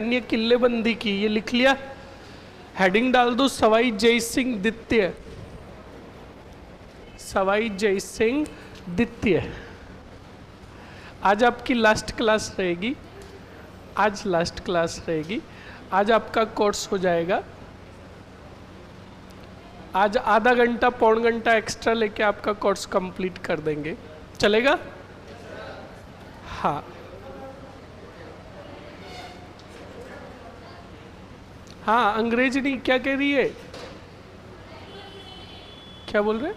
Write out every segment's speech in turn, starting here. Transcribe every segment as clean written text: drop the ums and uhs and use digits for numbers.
अन्य किल्लेबंदी की, ये लिख लिया। हेडिंग डाल दो सवाई जय सिंह द्वितीय, सवाई जय सिंह द्वितीय। आज आपकी लास्ट क्लास रहेगी, आज लास्ट क्लास रहेगी, आज आपका कोर्स हो जाएगा। आज आधा घंटा पौन घंटा एक्स्ट्रा लेके आपका कोर्स कंप्लीट कर देंगे, चलेगा? हाँ हाँ, अंग्रेजी नहीं, क्या कह रही है, क्या बोल रहे?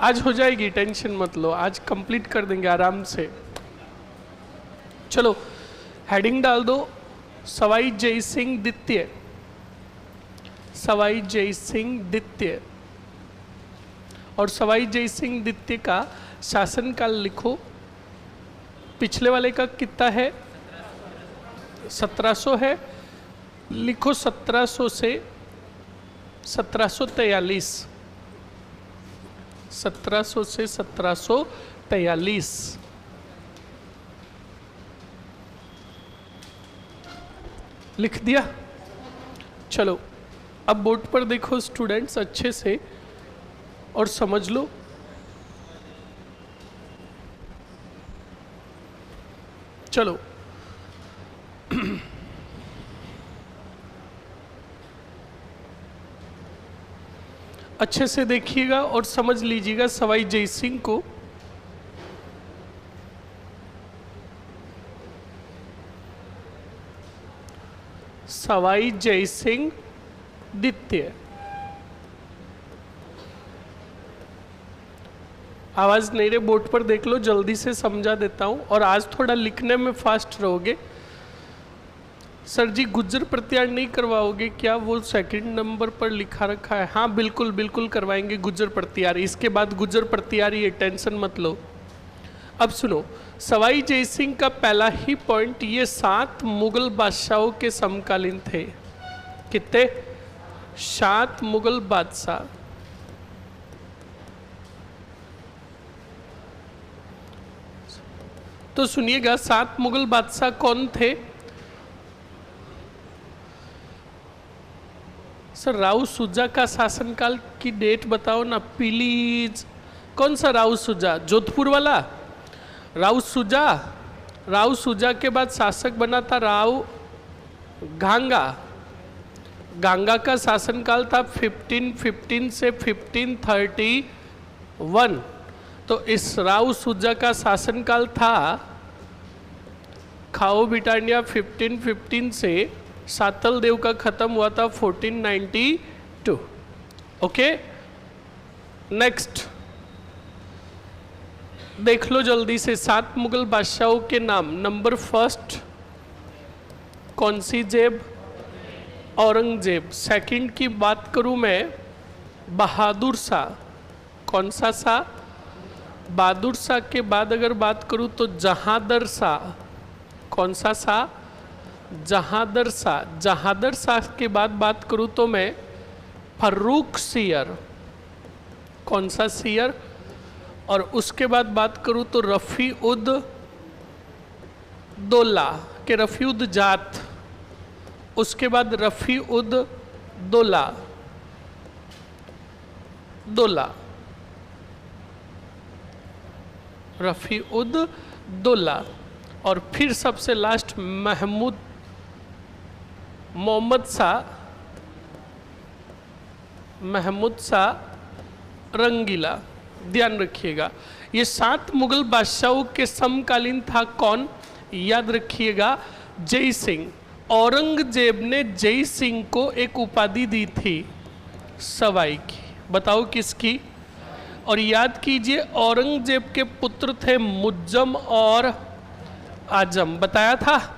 आज हो जाएगी, टेंशन मत लो, आज कंप्लीट कर देंगे आराम से। चलो हेडिंग डाल दो सवाई जय सिंह द्वितीय, सवाई जय सिंह द्वितीय। और सवाई जय सिंह द्वितीय का शासनकाल लिखो। पिछले वाले का कितना है? 1700 है, लिखो 1700 से 1743, 1700 से 1743। लिख दिया? चलो अब बोर्ड पर देखो स्टूडेंट्स अच्छे से और समझ लो। चलो अच्छे से देखिएगा और समझ लीजिएगा सवाई जय सिंह को। सवाई जय सिंह द्वितीय। आवाज नहीं रहे, बोर्ड पर देख लो, जल्दी से समझा देता हूं। और आज थोड़ा लिखने में फास्ट रहोगे। सर जी गुज्जर प्रत्यार नहीं करवाओगे क्या? वो सेकंड नंबर पर लिखा रखा है। हाँ बिल्कुल बिल्कुल करवाएंगे गुज्जर प्रत्यार, इसके बाद गुज्जर प्रत्यार, ये टेंशन मत लो। अब सुनो, सवाई जय सिंह का पहला ही पॉइंट, ये 7 मुगल बादशाहों के समकालीन थे। कितने? 7 मुगल बादशाह। तो सुनिएगा 7 मुगल बादशाह कौन थे? सर राव सुजा का शासनकाल की डेट बताओ ना प्लीज। कौन सा राव सुजा? जोधपुर वाला राव सुजा। राव सुजा के बाद शासक बना था राव गांगा। गांगा का शासनकाल था 1515 से 1531। तो इस राव सुजा का शासनकाल था खाओ बिटानिया 1515 से सातल देव का खत्म हुआ था 1492। ओके नेक्स्ट देख लो जल्दी से 7 मुगल बादशाहों के नाम। नंबर फर्स्ट कौन सी जेब? औरंगजेब। सेकंड की बात करूं मैं, बहादुर शाह। कौन सा शाह? बहादुर शाह के बाद अगर बात करूं तो जहांदर शाह। कौन सा शाह? जहांदर शाह। जहांदर शाह के बाद बात करूं तो मैं फर्रुख सियर। कौन सा सियर? और उसके बाद बात करूं तो रफ़ी उद दौला के रफ़ी उद जात। उसके बाद रफ़ी उद दौला रफ़ी उद दौला। और फिर सबसे लास्ट मोहम्मद शाह रंगीला। ध्यान रखिएगा ये 7 मुगल बादशाहों के समकालीन था कौन? याद रखिएगा जय सिंह। औरंगजेब ने जय सिंह को एक उपाधि दी थी सवाई की। बताओ किसकी? और याद कीजिए औरंगजेब के पुत्र थे मुज्जम और आजम, बताया था।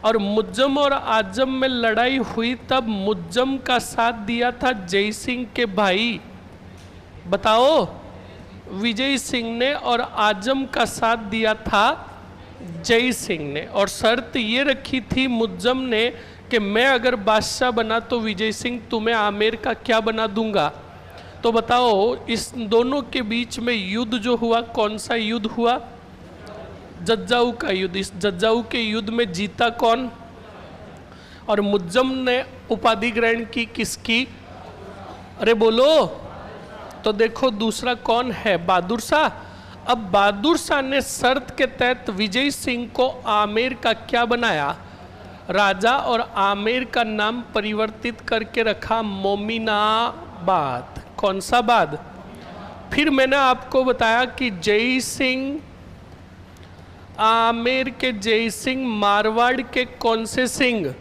और मुज्जम और आजम में लड़ाई हुई तब मुज्जम का साथ दिया था जय सिंह के भाई, बताओ, विजय सिंह ने। और आजम का साथ दिया था जय सिंह ने। और शर्त ये रखी थी मुज्जम ने कि मैं अगर बादशाह बना तो विजय सिंह तुम्हें आमेर का क्या बना दूंगा? तो बताओ इस दोनों के बीच में युद्ध जो हुआ, कौन सा युद्ध हुआ? जज्जाऊ का युद्ध। इस जज्जाऊ के युद्ध में जीता कौन? और मुज्जम ने उपाधि ग्रहण की किसकी? अरे बोलो। तो देखो दूसरा कौन है? बहादुर शाह। अब बहादुर शाह ने शर्त के तहत विजय सिंह को आमेर का क्या बनाया? राजा, और आमेर का नाम परिवर्तित करके रखा मोमिनाबाद। कौन सा बाद? फिर मैंने आपको बताया कि जय सिंह, आमेर के जय सिंह, मारवाड़ के कौन से सिंह?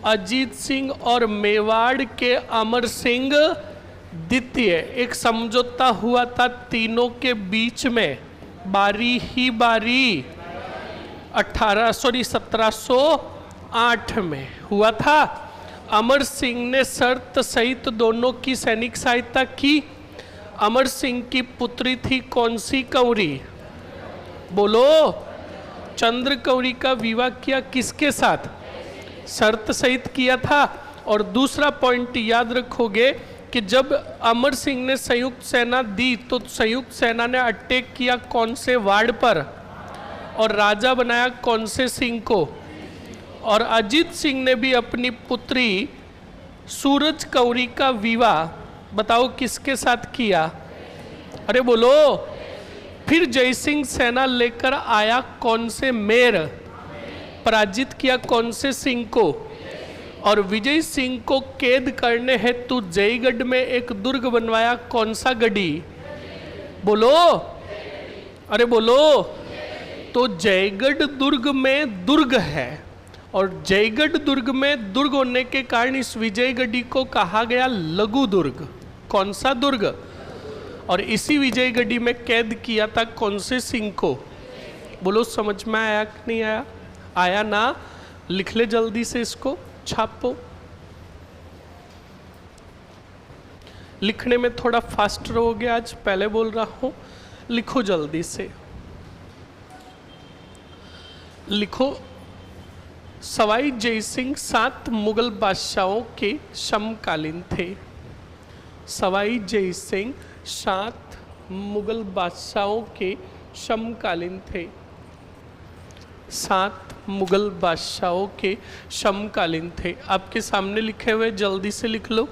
अजीत सिंह, और मेवाड़ के अमर सिंह द्वितीय। एक समझौता हुआ था तीनों के बीच में, बारी ही बारी 1708 में हुआ था। अमर सिंह ने शर्त सहित दोनों की सैनिक सहायता की। अमर सिंह की पुत्री थी कौन सी कौरी? बोलो। चंद्र कौरी का विवाह किया किसके साथ? शर्त सहित किया था। और दूसरा पॉइंट याद रखोगे कि जब अमर सिंह ने संयुक्त सेना दी तो संयुक्त सेना ने अटैक किया कौन से वार्ड पर? और राजा बनाया कौन से सिंह को? और अजीत सिंह ने भी अपनी पुत्री सूरज कौरी का विवाह बताओ किसके साथ किया? अरे बोलो। फिर जय सिंह सेना लेकर आया कौन से मेर? पराजित किया कौन से सिंह को? और विजय सिंह को कैद करने हेतु जयगढ़ में एक दुर्ग बनवाया, कौन सा गढ़ी? बोलो। अरे बोलो। तो जयगढ़ दुर्ग में दुर्ग है, और जयगढ़ दुर्ग में दुर्ग होने के कारण इस विजयगढ़ी को कहा गया लघु दुर्ग। कौन सा दुर्ग? और इसी विजयगढ़ी में कैद किया था कौन से सिंह को? बोलो। समझ में आया कि नहीं आया? आया ना? लिख ले जल्दी से, इसको छापो। लिखने में थोड़ा फास्ट रहोगे आज, पहले बोल रहा हूं, लिखो जल्दी से। लिखो। सवाई जय सिंह 7 मुगल बादशाहों के समकालीन थे। सवाई जय सिंह 7 मुगल बादशाहों के समकालीन थे। 7 मुगल बादशाहों के समकालीन थे। आपके सामने लिखे हुए, जल्दी से लिख लो।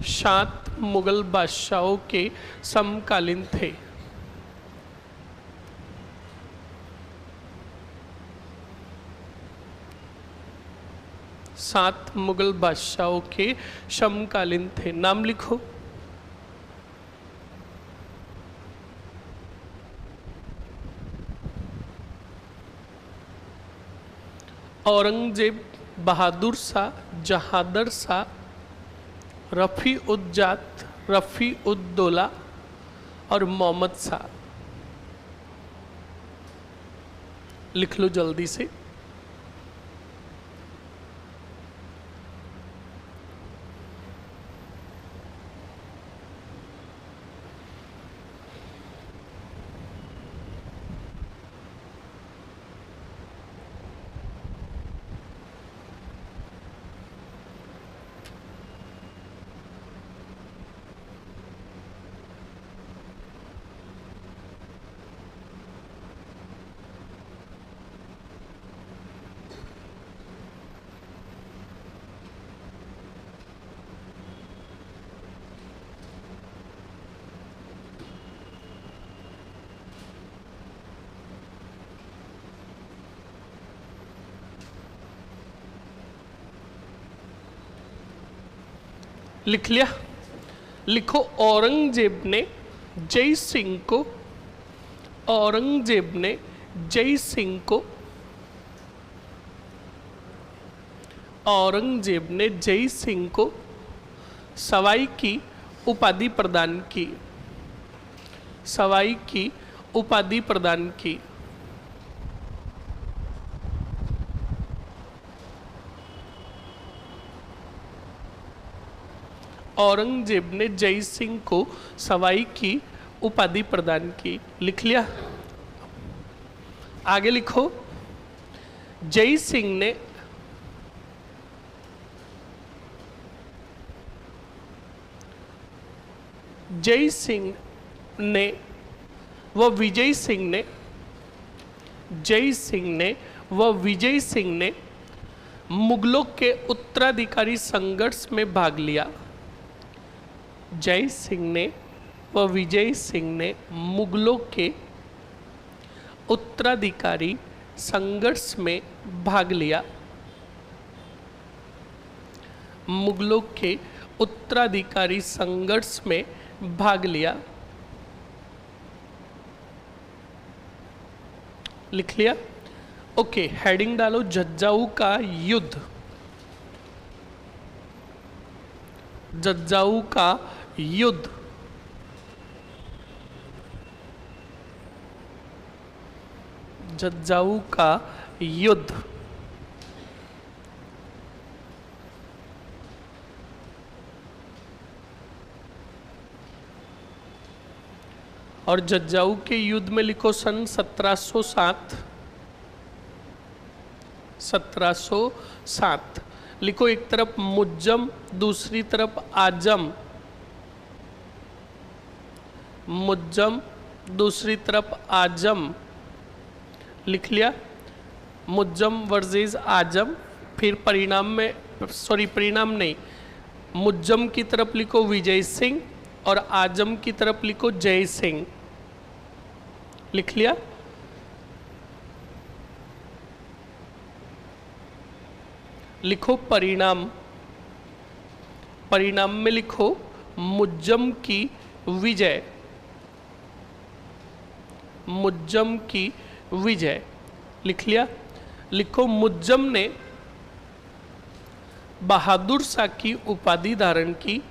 सात मुगल बादशाहों के समकालीन थे। सात मुगल बादशाहों के समकालीन थे। नाम लिखो। औरंगजेब, बहादुर शाह, जहादर शाह, रफ़ी उद्जात, रफ़ी उद्दौला और मोहम्मद शाह। लिख लो जल्दी से। लिख लिया? लिखो। औरंगजेब ने जय सिंह को, औरंगजेब ने जय सिंह को, औरंगजेब ने जय सिंह को सवाई की उपाधि प्रदान की। सवाई की उपाधि प्रदान की। औरंगजेब ने जय सिंह को सवाई की उपाधि प्रदान की। लिख लिया? आगे लिखो। जय सिंह ने जय सिंह ने व विजय सिंह ने, जय सिंह ने व विजय सिंह ने मुगलों के उत्तराधिकारी संघर्ष में भाग लिया। जय सिंह ने व विजय सिंह ने मुगलों के उत्तराधिकारी संघर्ष में भाग लिया। मुगलों के उत्तराधिकारी संघर्ष में भाग लिया। लिख लिया? ओके, हेडिंग डालो जज्जाऊ का युद्ध। जज्जाऊ का युद्ध। जज्जाऊ का युद्ध। और जज्जाऊ के युद्ध में लिखो सन 1707। 1707 लिखो। एक तरफ मुज्जम, दूसरी तरफ आजम। मुज्जम, दूसरी तरफ आजम। लिख लिया? मुज्जम वर्सेस आजम। फिर परिणाम में, सॉरी परिणाम नहीं, मुज्जम की तरफ लिखो विजय सिंह और आजम की तरफ लिखो जय सिंह। लिख लिया? लिखो परिणाम। परिणाम में लिखो मुज्जम की विजय। मुज्जम की विजय। लिख लिया? लिखो मुज्जम ने बहादुर शाह की उपाधि धारण की।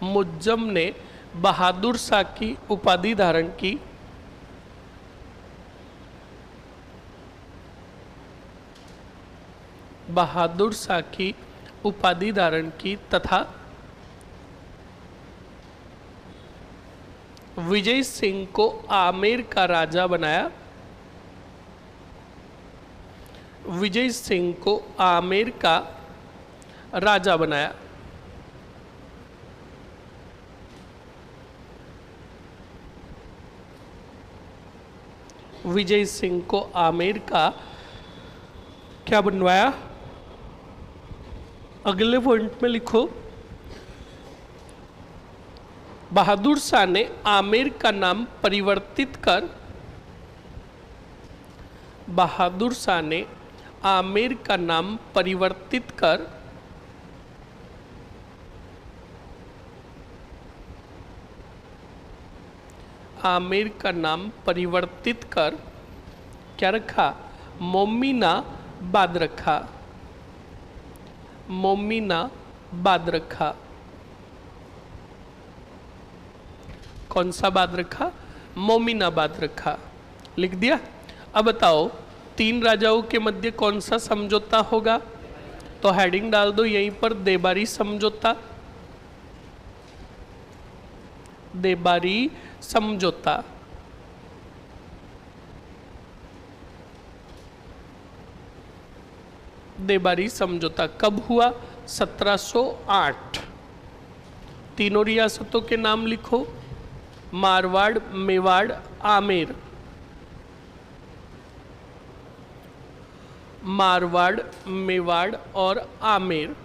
मुज्जम ने बहादुर शाह की उपाधि धारण की। बहादुर शाह की उपाधि धारण की तथा विजय सिंह को आमेर का राजा बनाया। विजय सिंह को आमेर का राजा बनाया। विजय सिंह को आमेर का क्या बनवाया? अगले पॉइंट में लिखो बहादुर शाह ने आमेर का नाम परिवर्तित कर, बहादुर शाह ने आमेर का नाम परिवर्तित कर आमेर का नाम परिवर्तित कर क्या रखा? मोमिनाबाद रखा। मोमिनाबाद रखा। कौन सा बाद रखा? मोमिनाबाद रखा। लिख दिया? अब बताओ तीन राजाओं के मध्य कौन सा समझौता होगा? तो हेडिंग डाल दो यहीं पर, देबारी समझौता। देबारी समझौता। देबारी समझौता कब हुआ? 1708। तीनों रियासतों के नाम लिखो, मारवाड़, मेवाड़, आमेर। मारवाड़, मेवाड़ और आमेर।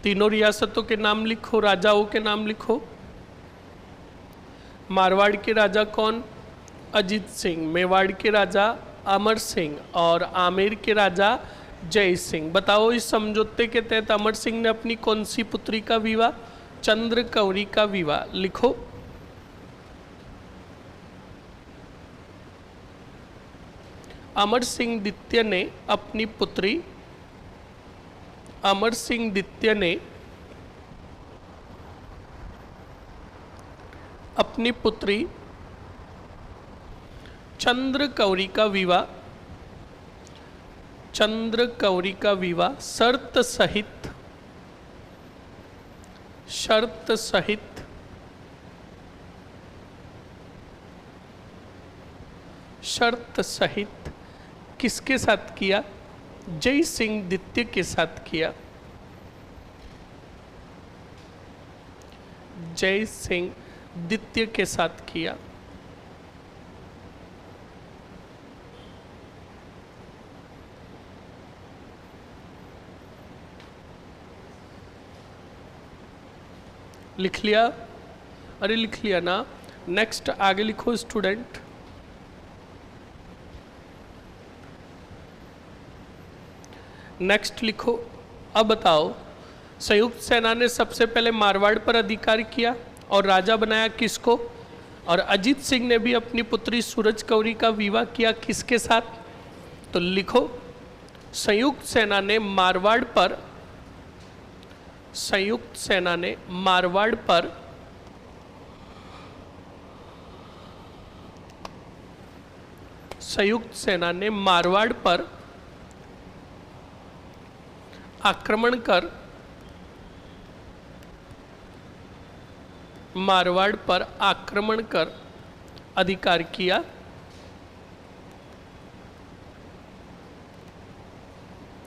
तीनों रियासतों के नाम लिखो, राजाओं के नाम लिखो। मारवाड़ के राजा कौन? अजीत सिंह। मेवाड़ के राजा अमर सिंह और आमेर के राजा जय सिंह। बताओ इस समझौते के तहत अमर सिंह ने अपनी कौन सी पुत्री का विवाह? चंद्रकौरी का विवाह। लिखो। अमर सिंह द्वितीय ने अपनी पुत्री, अमर सिंह द्वितीय ने अपनी पुत्री चंद्रकौरी का विवाह, चंद्रकौरी का विवाह शर्त सहित, शर्त सहित शर्त सहित किसके साथ किया? जय सिंह द्वितीय के साथ किया। जय सिंह द्वितीय के साथ किया। लिख लिया? अरे लिख लिया ना। नेक्स्ट आगे लिखो स्टूडेंट। नेक्स्ट लिखो। अब बताओ, संयुक्त सेना ने सबसे पहले मारवाड़ पर अधिकार किया और राजा बनाया किसको? और अजीत सिंह ने भी अपनी पुत्री सूरज कौरी का विवाह किया किसके साथ? तो लिखो, संयुक्त सेना ने मारवाड़ पर संयुक्त सेना ने मारवाड़ पर संयुक्त सेना ने मारवाड़ पर आक्रमण कर मारवाड़ पर आक्रमण कर अधिकार किया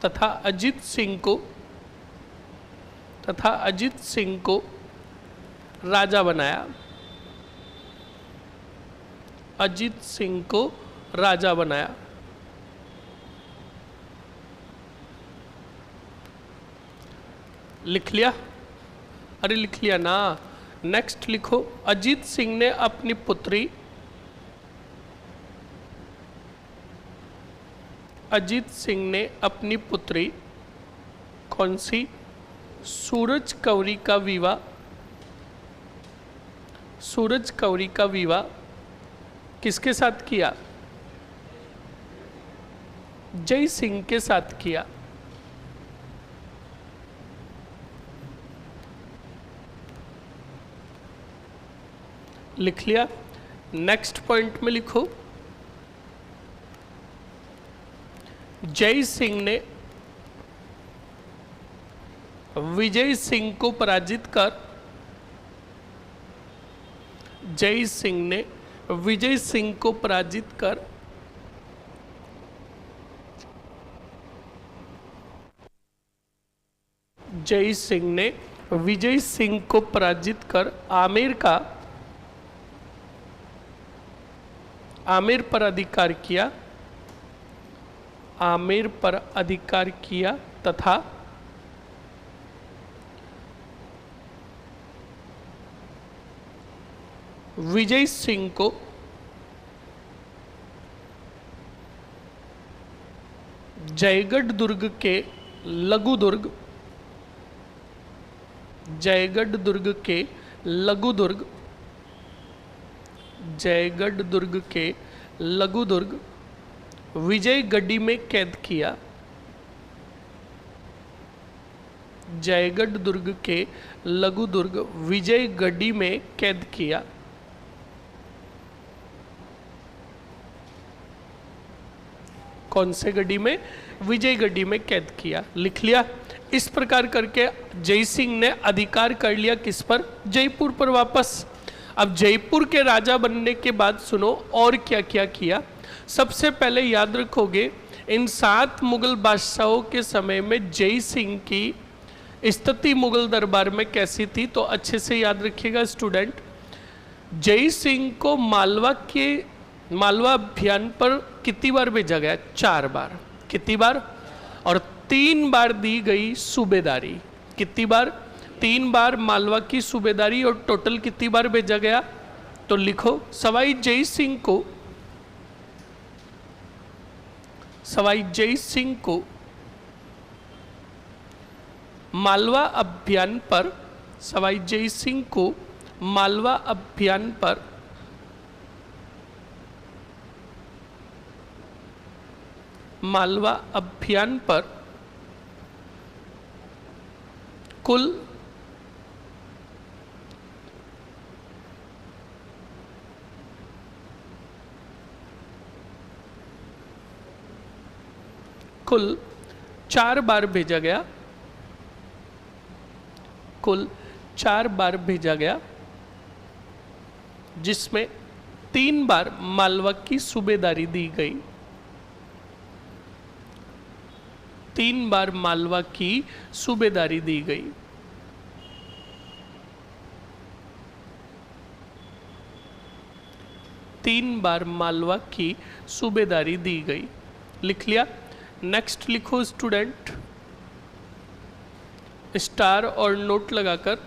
तथा अजीत सिंह को राजा बनाया। अजीत सिंह को राजा बनाया। लिख लिया? अरे लिख लिया ना। नेक्स्ट लिखो, अजीत सिंह ने अपनी पुत्री कौन सी? सूरज कौरी का विवाह किसके साथ किया? जय सिंह के साथ किया। लिख लिया? नेक्स्ट पॉइंट में लिखो, जय सिंह ने विजय सिंह को पराजित कर जय सिंह ने विजय सिंह को पराजित कर जय सिंह ने विजय सिंह को पराजित कर आमेर पर अधिकार किया तथा विजय सिंह को जयगढ़ दुर्ग के लघुदुर्ग विजयगढ़ी में कैद किया। जयगढ़ दुर्ग के लघुदुर्ग विजयगढ़ी में कैद किया। कौन से गढ़ी में? विजयगढ़ी में कैद किया। लिख लिया? इस प्रकार करके जय सिंह ने अधिकार कर लिया किस पर? जयपुर पर वापस। अब जयपुर के राजा बनने के बाद सुनो और क्या क्या किया। सबसे पहले याद रखोगे, इन 7 मुगल बादशाहों के समय में जय सिंह की स्थिति मुगल दरबार में कैसी थी, तो अच्छे से याद रखिएगा स्टूडेंट। जय सिंह को मालवा अभियान पर कितनी बार भेजा गया? 4 बार। कितनी बार? और 3 बार दी गई सूबेदारी। कितनी बार? 3 बार मालवा की सूबेदारी। और टोटल कितनी बार भेजा गया? तो लिखो, सवाई जय सिंह को मालवा अभियान पर कुल 4 बार भेजा गया। कुल 4 बार भेजा गया, जिसमें 3 बार मालवा की सूबेदारी दी गई। 3 बार मालवा की सूबेदारी दी गई। तीन बार मालवा की सूबेदारी दी गई। लिख लिया। नेक्स्ट लिखो स्टूडेंट, स्टार और नोट लगाकर।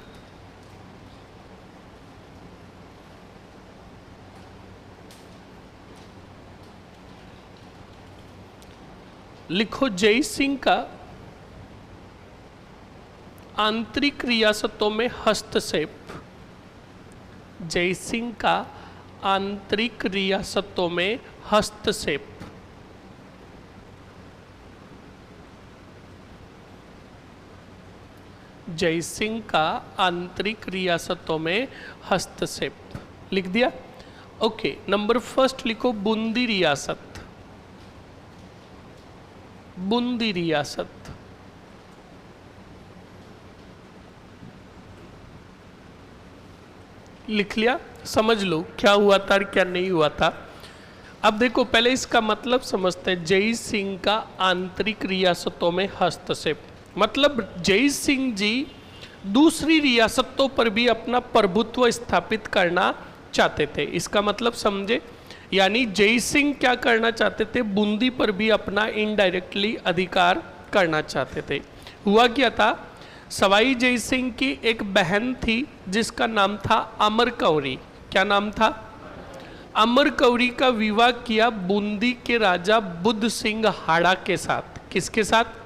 लिखो जय सिंह का आंतरिक रियासतों में हस्तक्षेप। जय सिंह का आंतरिक रियासतों में हस्तक्षेप। जय सिंह का आंतरिक रियासतों में हस्तक्षेप। लिख दिया। ओके, नंबर फर्स्ट लिखो बूंदी रियासत। बूंदी रियासत। लिख लिया। समझ लो क्या हुआ था और क्या नहीं हुआ था। अब देखो पहले इसका मतलब समझते हैं। जय सिंह का आंतरिक रियासतों में हस्तक्षेप मतलब जय सिंह जी दूसरी रियासतों पर भी अपना प्रभुत्व स्थापित करना चाहते थे। इसका मतलब समझे, यानी जय सिंह क्या करना चाहते थे, बूंदी पर भी अपना इनडायरेक्टली अधिकार करना चाहते थे। हुआ क्या था, सवाई जय सिंह की एक बहन थी जिसका नाम था अमर कौरी। क्या नाम था? अमर कौरी का विवाह किया बूंदी के राजा बुद्ध सिंह हाड़ा के साथ। किसके साथ?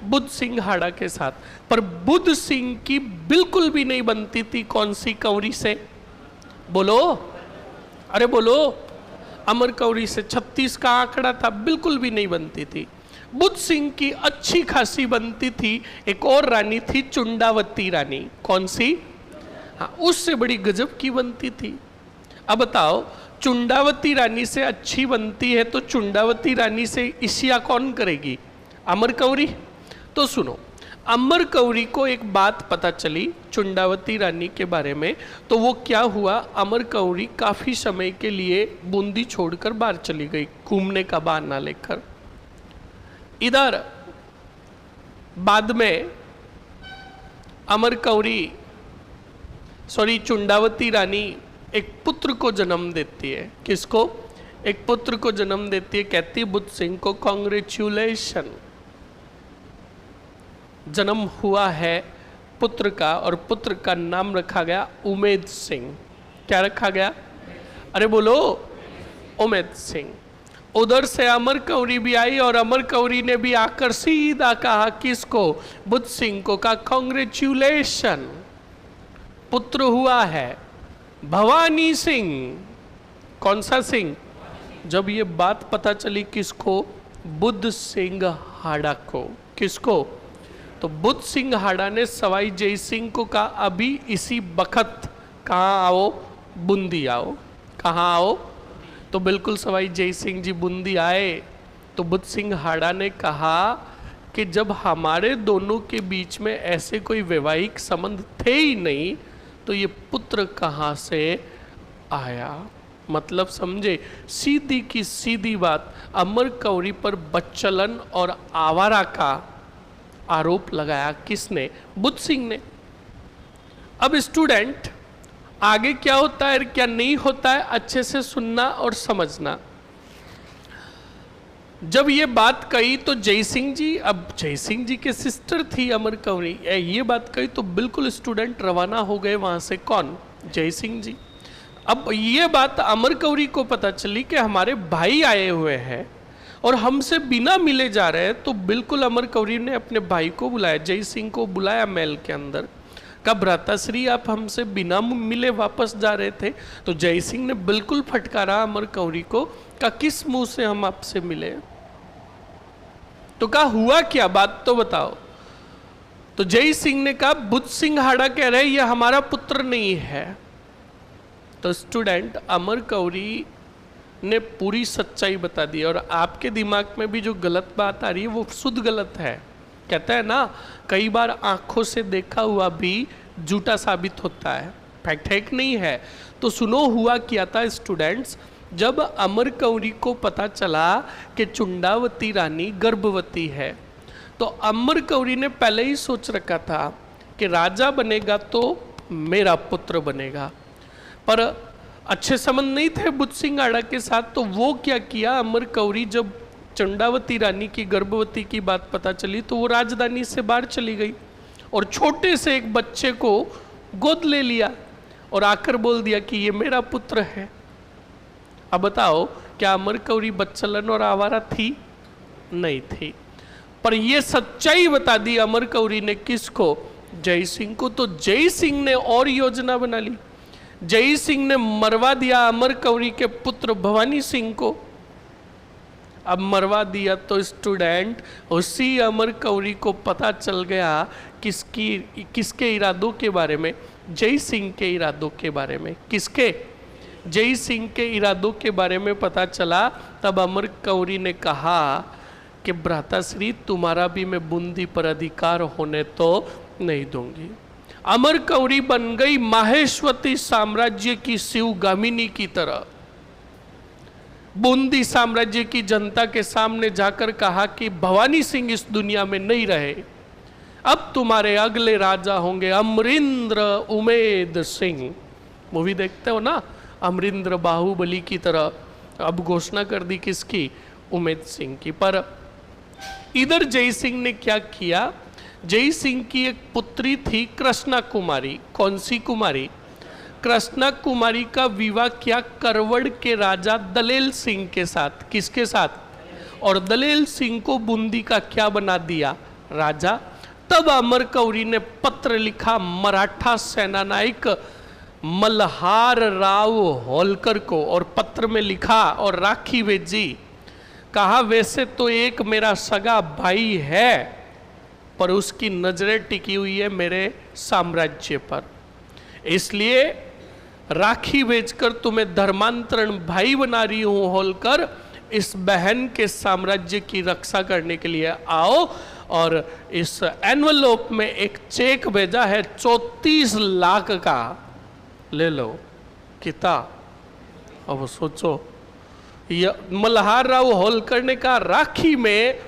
बुद्ध सिंह हाड़ा के साथ। पर बुद्ध सिंह की बिल्कुल भी नहीं बनती थी कौन सी कौरी से? बोलो, अरे बोलो। अमर कौरी से 36 का आंकड़ा था, बिल्कुल भी नहीं बनती थी। बुद्ध सिंह की अच्छी खासी बनती थी। एक और रानी थी चुंडावती रानी। कौन सी? हाँ, उससे बड़ी गजब की बनती थी। अब बताओ, चुंडावती रानी से अच्छी बनती है तो चुंडावती रानी से ईर्ष्या कौन करेगी? अमर कौरी। तो सुनो, अमर कौरी को एक बात पता चली चुंडावती रानी के बारे में। तो वो क्या हुआ, अमर कौरी काफी समय के लिए बूंदी छोड़कर बाहर चली गई घूमने का बहाना लेकर। इधर बाद में अमर कौरी चुंडावती रानी एक पुत्र को जन्म देती है। किसको? एक पुत्र को जन्म देती है। कहती है बुद्ध सिंह को कॉन्ग्रेचुलेशन, जन्म हुआ है पुत्र का, और पुत्र का नाम रखा गया उमेद सिंह। क्या रखा गया? अरे बोलो, उमेद सिंह। उधर से अमर कौरी भी आई और अमर कौरी ने भी आकर सीधा कहा किसको? बुद्ध सिंह को कहा कॉन्ग्रेचुलेशन, पुत्र हुआ है भवानी सिंह। कौन सा सिंह? जब ये बात पता चली किसको? बुद्ध सिंह हाड़ा को। किसको? तो बुद्ध सिंह हाड़ा ने सवाई जय सिंह को कहा अभी इसी वक्त कहाँ आओ? बूंदी आओ। कहाँ आओ? तो बिल्कुल सवाई जय सिंह जी बूंदी आए। तो बुद्ध सिंह हाड़ा ने कहा कि जब हमारे दोनों के बीच में ऐसे कोई वैवाहिक संबंध थे ही नहीं तो ये पुत्र कहाँ से आया? मतलब समझे, सीधी की सीधी बात। अमर कौरी पर बच्चलन और आवारा का आरोप लगाया। किसने? बुद्ध सिंह ने। अब स्टूडेंट, आगे क्या होता है क्या नहीं होता है अच्छे से सुनना और समझना। जब ये बात कही तो जय सिंह जी, अब जय सिंह जी के सिस्टर थी अमर कौरी, ये बात कही तो बिल्कुल स्टूडेंट रवाना हो गए वहां से। कौन? जय सिंह जी। अब ये बात अमर कौरी को पता चली कि हमारे भाई आए हुए हैं और हमसे बिना मिले जा रहे हैं। तो बिल्कुल अमर कौरी ने अपने भाई को बुलाया, जय सिंह को बुलाया महल के अंदर। कब भ्राताश्री आप हमसे बिना मिले वापस जा रहे थे? तो जय सिंह ने बिल्कुल फटकारा अमर कौरी को, कहा किस मुंह से हम आपसे मिले? तो कहा हुआ क्या, बात तो बताओ। तो जय सिंह ने कहा बुद्ध सिंह हाड़ा कह रहे ये हमारा पुत्र नहीं है। तो स्टूडेंट, अमर कौरी ने पूरी सच्चाई बता दी और आपके दिमाग में भी जो गलत बात आ रही है वो शुद्ध गलत है। कहता है ना, कई बार आंखों से देखा हुआ भी झूठा साबित होता है। फैक्ट है कि नहीं है? तो सुनो हुआ क्या था स्टूडेंट्स, जब अमर कौरी को पता चला कि चुंडावती रानी गर्भवती है, तो अमर कौरी ने पहले ही सोच रखा था कि राजा बनेगा तो मेरा पुत्र बनेगा, पर अच्छे संबंध नहीं थे बुद्ध सिंह आड़ा के साथ। तो वो क्या किया, अमर कौरी जब चंडावती रानी की गर्भवती की बात पता चली तो वो राजधानी से बाहर चली गई और छोटे से एक बच्चे को गोद ले लिया और आकर बोल दिया कि ये मेरा पुत्र है। अब बताओ, क्या अमर कौरी बच्चलन और आवारा थी? नहीं थी। पर ये सच्चाई बता दी अमर कौरी ने किसको? जय सिंह को। तो जय सिंह ने और योजना बना ली। जय सिंह ने मरवा दिया अमर कौरी के पुत्र भवानी सिंह को। अब मरवा दिया तो स्टूडेंट, उसी अमर कौरी को पता चल गया किसके इरादों के बारे में? जय सिंह के इरादों के बारे में। किसके? जय सिंह के इरादों के बारे में पता चला। तब अमर कौरी ने कहा कि भ्राताश्री, तुम्हारा भी मैं बूंदी पर अधिकार होने तो नहीं दूंगी। अमर कौरी बन गई माहेश्वती साम्राज्य की शिवगामिनी की तरह। बूंदी साम्राज्य की जनता के सामने जाकर कहा कि भवानी सिंह इस दुनिया में नहीं रहे, अब तुम्हारे अगले राजा होंगे अमरिंद्र उमेद सिंह। मूवी देखते हो ना, अमरिंद्र बाहुबली की तरह। अब घोषणा कर दी किसकी? उमेद सिंह की। पर इधर जय सिंह ने क्या किया? जय सिंह की एक पुत्री थी कृष्णा कुमारी। कौन सी कुमारी? कृष्णा कुमारी का विवाह किया करवड़ के राजा दलेल सिंह के साथ। किसके साथ? और दलेल सिंह को बूंदी का क्या बना दिया? राजा। तब अमर कौरी ने पत्र लिखा मराठा सेनानायक मल्हार राव होलकर को, और पत्र में लिखा और राखी भेजी। कहा, वैसे तो एक मेरा सगा भाई है, पर उसकी नजरें टिकी हुई है मेरे साम्राज्य पर, इसलिए राखी भेजकर तुम्हें धर्मांतरण भाई बना रही हूं होलकर। इस बहन के साम्राज्य की रक्षा करने के लिए आओ। और इस एनवलप में एक चेक भेजा है 34 लाख का, ले लो। कितना? अब सोचो, मल्हार राव होलकर ने कहा राखी में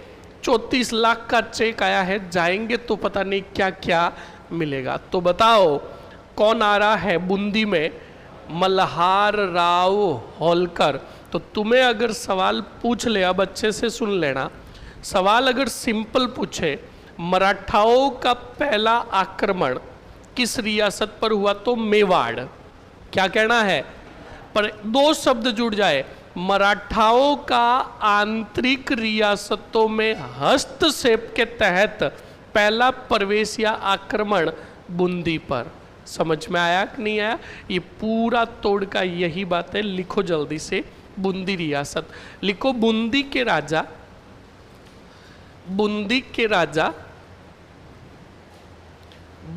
34 लाख का चेक आया है, जाएंगे तो पता नहीं क्या क्या मिलेगा। तो बताओ कौन आ रहा है बूंदी में? मल्हार राव होलकर। तो तुम्हें अगर सवाल पूछ ले, अब अच्छे से सुन लेना, सवाल अगर सिंपल पूछे, मराठाओं का पहला आक्रमण किस रियासत पर हुआ? तो मेवाड़। क्या कहना है? पर दो शब्द जुड़ जाए, मराठाओं का आंतरिक रियासतों में हस्तक्षेप के तहत पहला प्रवेश या आक्रमण बूंदी पर। समझ में आया कि नहीं आया? ये पूरा तोड़ का यही बात है। लिखो जल्दी से, बूंदी रियासत लिखो। बूंदी के राजा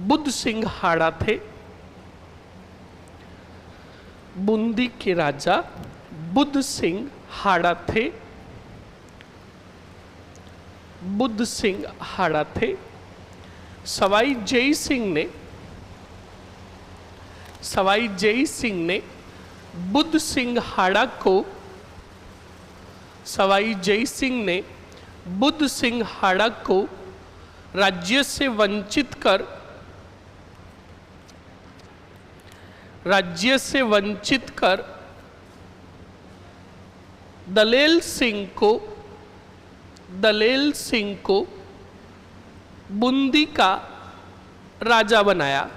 बुद्ध सिंह हाड़ा थे। बूंदी के राजा बुद्ध सिंह हाड़ा थे। बुद्ध सिंह हाड़ा थे। सवाई जय सिंह ने बुद्ध सिंह हाड़ा को, सवाई जय सिंह ने बुद्ध सिंह हाड़ा को राज्य से वंचित कर दलेल सिंह को बूंदी का राजा बनाया।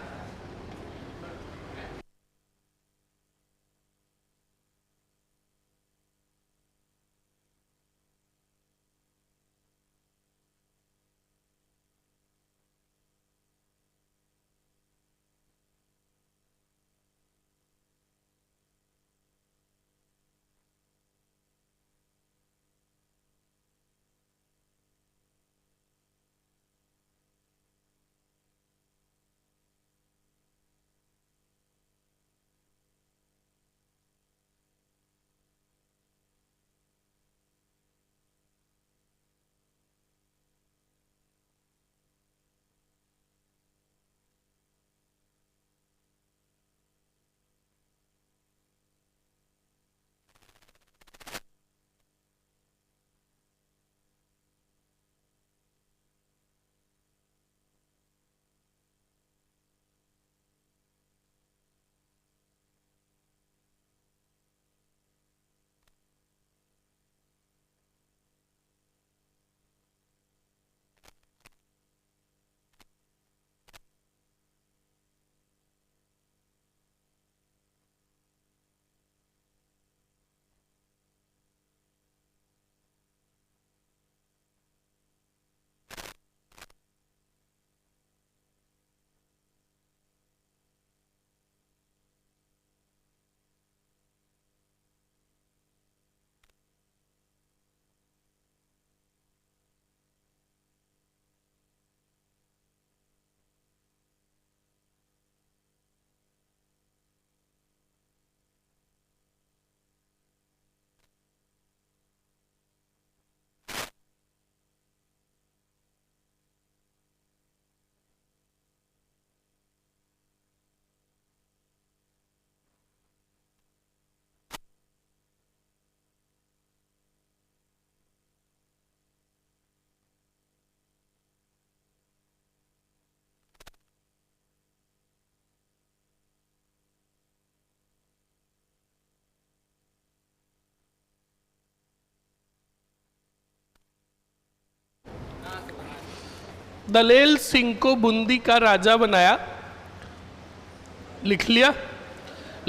दलेल सिंह को बूंदी का राजा बनाया, लिख लिया।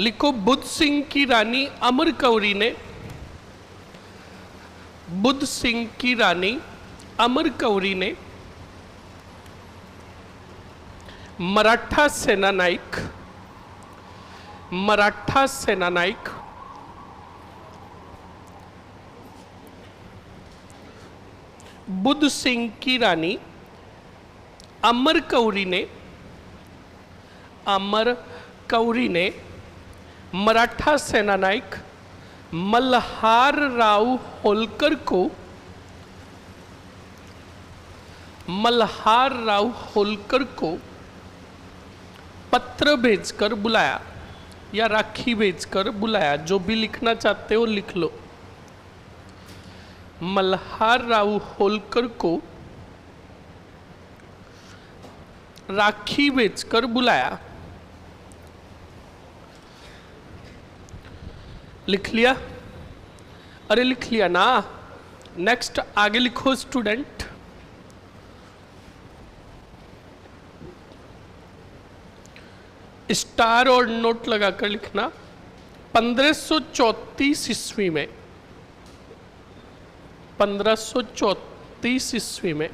लिखो बुद्ध सिंह की रानी अमर कौरी ने, बुद्ध सिंह की रानी अमर कौरी ने मराठा सेनानायक, मराठा सेनानायक बुद्ध सिंह की रानी अमर कौरी ने, अमर कौरी ने मराठा सेनानायक मल्हार राव होलकर को, मल्हार राव होलकर को पत्र भेजकर बुलाया या राखी भेजकर बुलाया, जो भी लिखना चाहते हो लिख लो। मल्हार राव होलकर को राखी भेजकर बुलाया, लिख लिया। अरे लिख लिया ना। नेक्स्ट आगे लिखो स्टूडेंट। स्टार और नोट लगाकर लिखना। 1534 ईस्वी में, 1534 ईस्वी में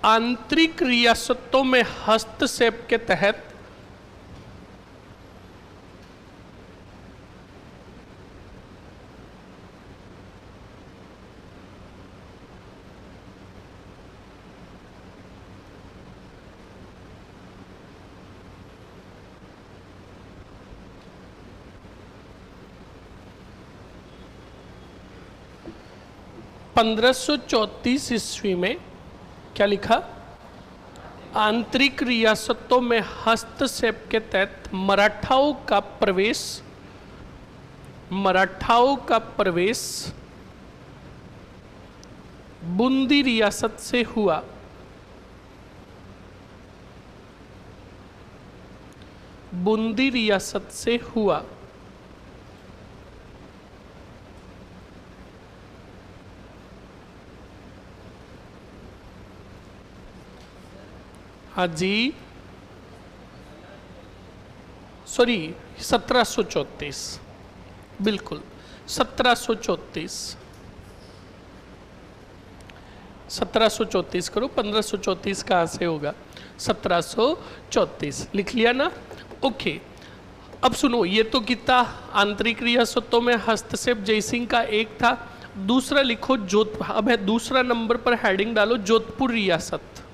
आंतरिक रियासतों में हस्तक्षेप के तहत पंद्रह सौ 34 ईस्वी में क्या लिखा? आंतरिक रियासतों में हस्तक्षेप के तहत मराठाओं का प्रवेश, मराठाओं का प्रवेश बूंदी रियासत से हुआ। बूंदी रियासत से हुआ। हाँ जी, सॉरी 1734, बिल्कुल 1734, 1734 करो, 1534 कहाँ से होगा? 1734 लिख लिया ना। ओके, अब सुनो, ये तो कितना आंतरिक रियासतों में हस्तक्षेप जयसिंह का एक था। दूसरा लिखो अब है दूसरा नंबर पर हेडिंग डालो जोधपुर रियासत,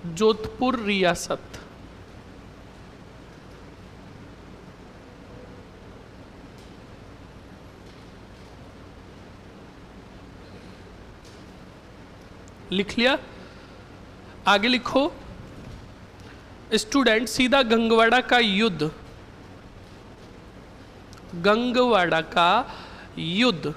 जोधपुर रियासत। लिख लिया। आगे लिखो स्टूडेंट, सीधा गंगवाड़ा का युद्ध, गंगवाड़ा का युद्ध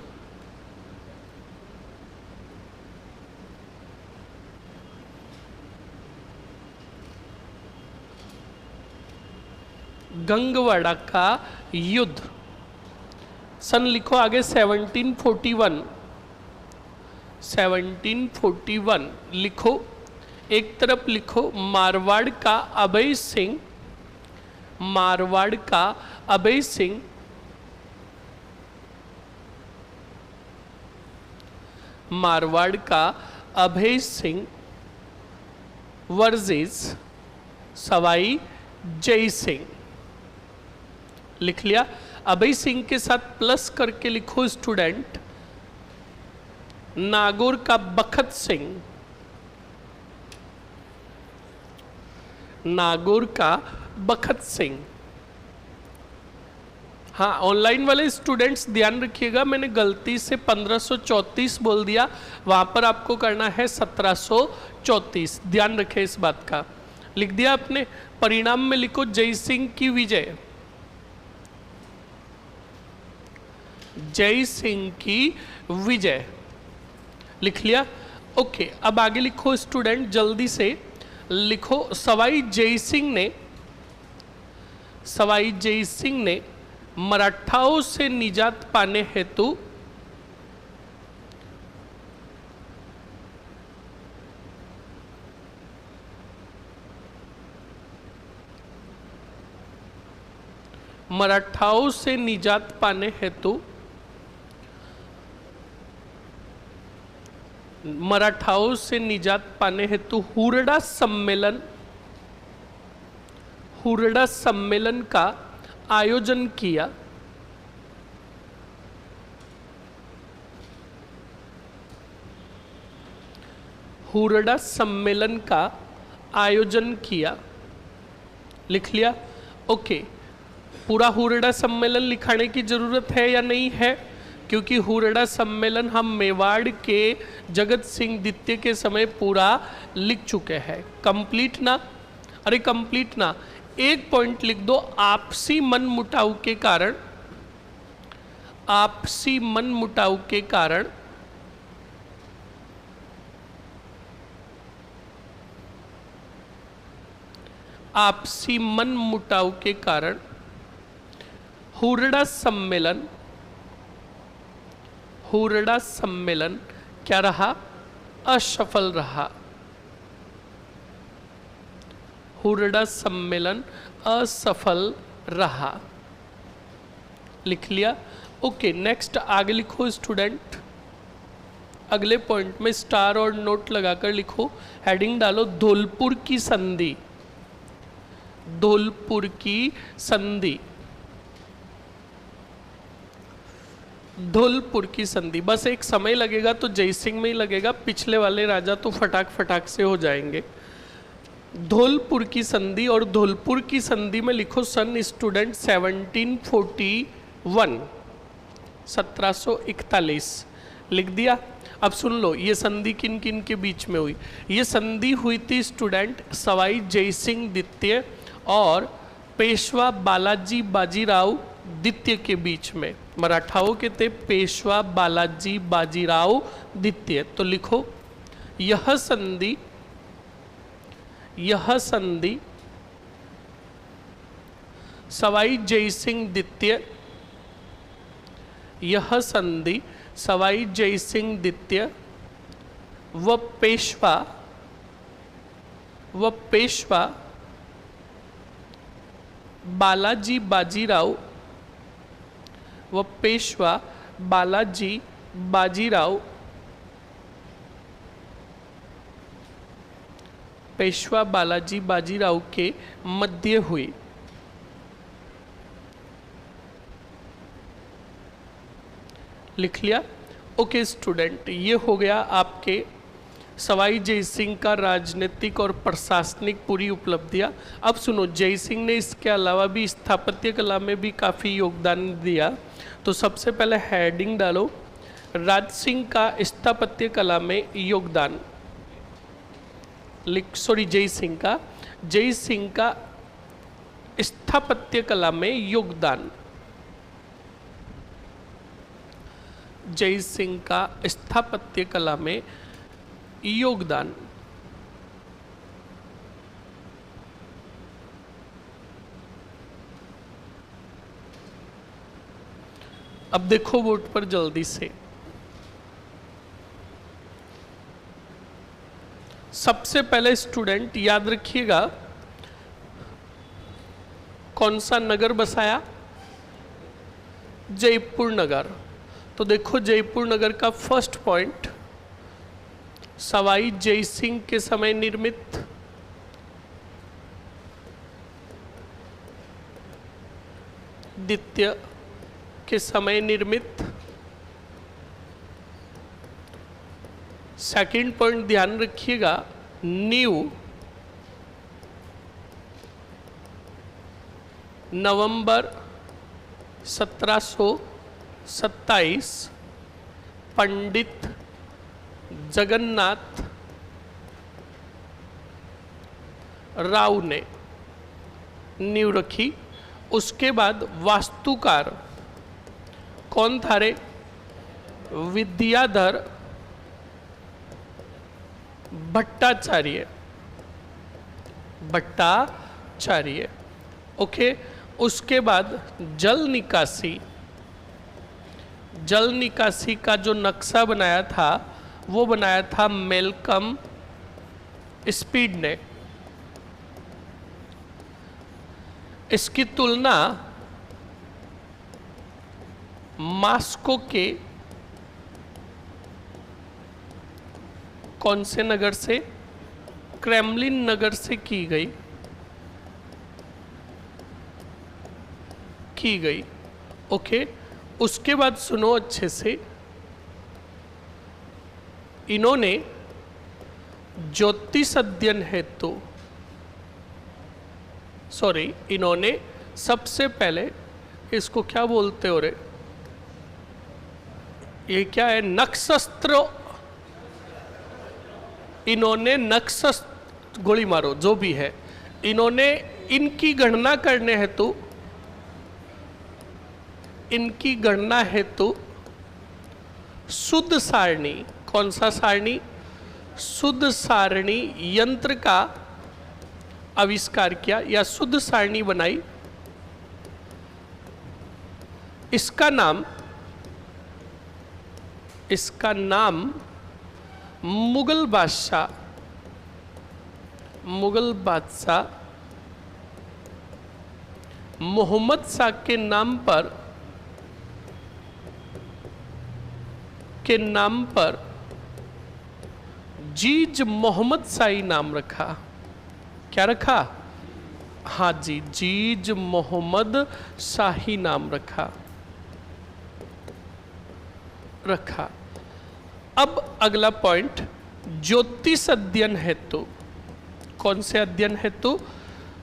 गंगवाड़ा का युद्ध सन लिखो आगे 1741, 1741 लिखो। एक तरफ लिखो मारवाड़ का अभय सिंह, मारवाड़ का अभय सिंह मारवाड़ का अभय सिंह वर्सेस सवाई जय सिंह। लिख लिया। अभय सिंह के साथ प्लस करके लिखो स्टूडेंट नागौर का बखत सिंह, नागौर का बखत सिंह। हाँ, ऑनलाइन वाले स्टूडेंट्स ध्यान रखिएगा, मैंने गलती से 1534 बोल दिया, वहां पर आपको करना है 1734। ध्यान रखें इस बात का। लिख दिया आपने। परिणाम में लिखो जय सिंह की विजय, जय सिंह की विजय। लिख लिया। ओके, अब आगे लिखो स्टूडेंट, जल्दी से लिखो सवाई जय सिंह ने, सवाई जय सिंह ने मराठाओं से निजात पाने हेतु मराठाओं से निजात पाने हेतु हुरडा सम्मेलन का आयोजन किया। हुरडा सम्मेलन का आयोजन किया। लिख लिया? ओके। पूरा हुरडा सम्मेलन लिखाने की जरूरत है या नहीं है? क्योंकि हुरडा सम्मेलन हम मेवाड़ के जगत सिंह द्वितीय के समय पूरा लिख चुके हैं। कंप्लीट ना? अरे कंप्लीट ना, एक पॉइंट लिख दो, आपसी मनमुटाव के कारण, आपसी मनमुटाव के कारण आपसी मनमुटाव के कारण हुरडा सम्मेलन क्या रहा? असफल रहा। हुरडा सम्मेलन असफल रहा। लिख लिया? ओके। नेक्स्ट आगे लिखो स्टूडेंट। अगले पॉइंट में स्टार और नोट लगाकर लिखो, हेडिंग डालो धौलपुर की संधि। धौलपुर की संधि, धौलपुर की संधि। बस एक समय लगेगा तो जयसिंह में ही लगेगा, पिछले वाले राजा तो फटाक फटाक से हो जाएंगे। धौलपुर की संधि, और धौलपुर की संधि में लिखो सन स्टूडेंट 1741, 1741 लिख दिया। अब सुन लो, ये संधि किन किन के बीच में हुई? ये संधि हुई थी स्टूडेंट सवाई जयसिंह द्वितीय और पेशवा बालाजी बाजीराव द्वितीय के बीच में। मराठाओं के थे पेशवा बालाजी बाजीराव द्वितीय। तो लिखो यह संधि सवाई जयसिंह द्वितीय, यह संधि सवाई जयसिंह द्वितीय व पेशवा बालाजी बाजीराव व पेशवा बालाजी बाजीराव के मध्य हुई। लिख लिया? ओके स्टूडेंट, ये हो गया आपके सवाई जयसिंह का राजनीतिक और प्रशासनिक पूरी उपलब्धियां। अब सुनो, जयसिंह ने इसके अलावा भी स्थापत्य कला में भी काफ़ी योगदान दिया। तो सबसे पहले हेडिंग डालो राज सिंह का स्थापत्य कला में योगदान। जयसिंह का स्थापत्य कला में योगदान। जयसिंह का स्थापत्य कला में योगदान। अब देखो बोर्ड पर जल्दी से, सबसे पहले स्टूडेंट याद रखिएगा कौन सा नगर बसाया? जयपुर नगर। तो देखो जयपुर नगर का फर्स्ट पॉइंट सवाई जयसिंह के समय निर्मित, द्वितीय के समय निर्मित। सेकंड पॉइंट ध्यान रखिएगा, नींव नवंबर 1727 पंडित जगन्नाथ राव ने नींव रखी। उसके बाद वास्तुकार कौन था रे? विद्याधर भट्टाचार्य। ओके। उसके बाद जल निकासी का जो नक्शा बनाया था वो बनाया था मेलकम स्पीड ने। इसकी तुलना मास्को के कौन से नगर से? क्रेमलिन नगर से की गई। ओके, उसके बाद सुनो अच्छे से, इन्होंने ज्योतिष अध्ययन हेतु, सॉरी, इन्होंने सबसे पहले, इसको क्या बोलते हो रे, ये क्या है, नक्षत्र, इन्होंने नक्षत्र, गोली मारो जो भी है, इन्होंने इनकी गणना करने हेतु, इनकी गणना हेतु शुद्ध सारणी, कौन सा सारणी? शुद्ध सारणी यंत्र का आविष्कार किया या शुद्ध सारणी बनाई। इसका नाम मुगल बादशाह मोहम्मद शाह के नाम पर जीज मोहम्मद शाही नाम रखा। क्या रखा? हाँ जी, जीज मोहम्मद शाही नाम रखा। अब अगला पॉइंट, ज्योतिष अध्ययन हेतु, कौन से अध्ययन हेतु?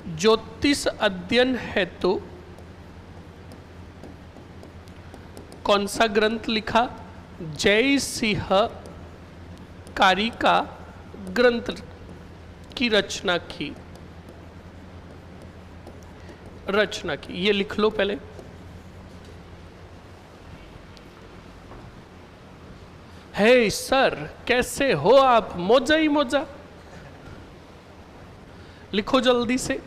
ज्योतिष अध्ययन हेतु कौन सा ग्रंथ लिखा? जय सिंह कारिका ग्रंथ की रचना की। ये लिख लो पहले। हे सर, कैसे हो आप? मोजा ही मोजा, लिखो जल्दी से।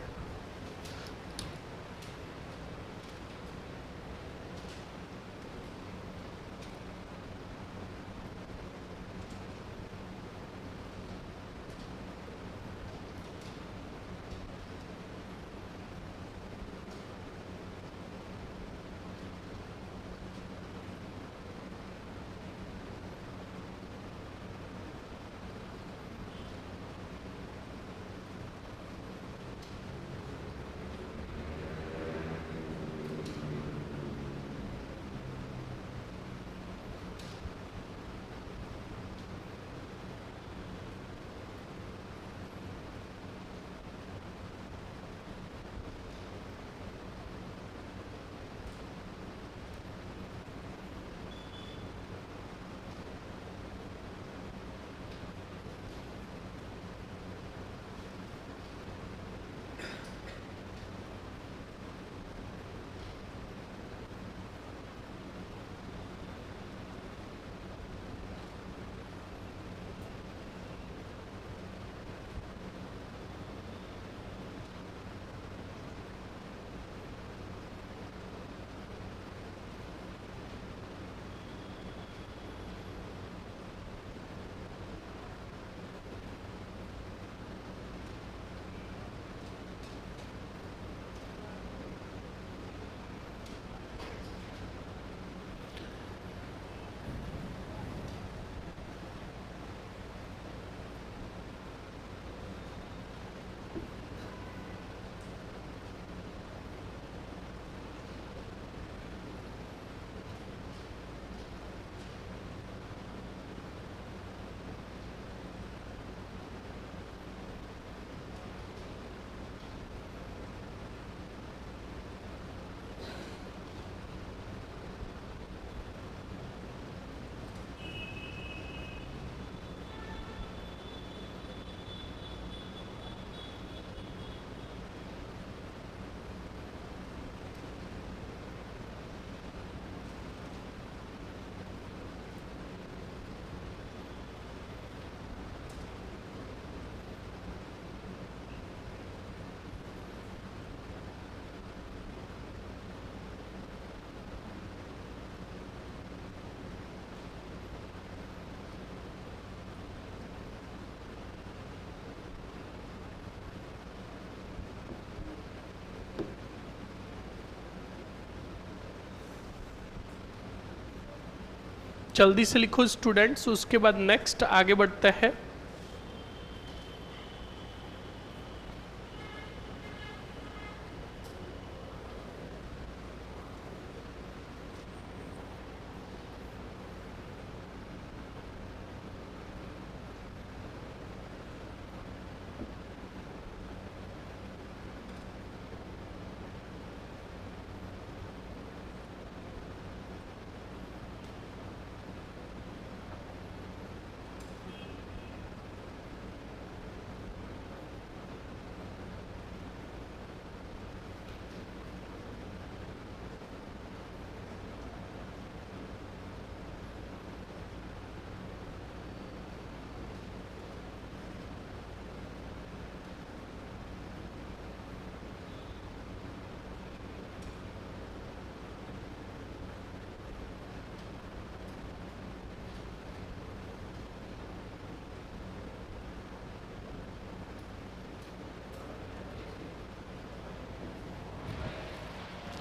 जल्दी से लिखो स्टूडेंट्स, उसके बाद नेक्स्ट आगे बढ़ते हैं।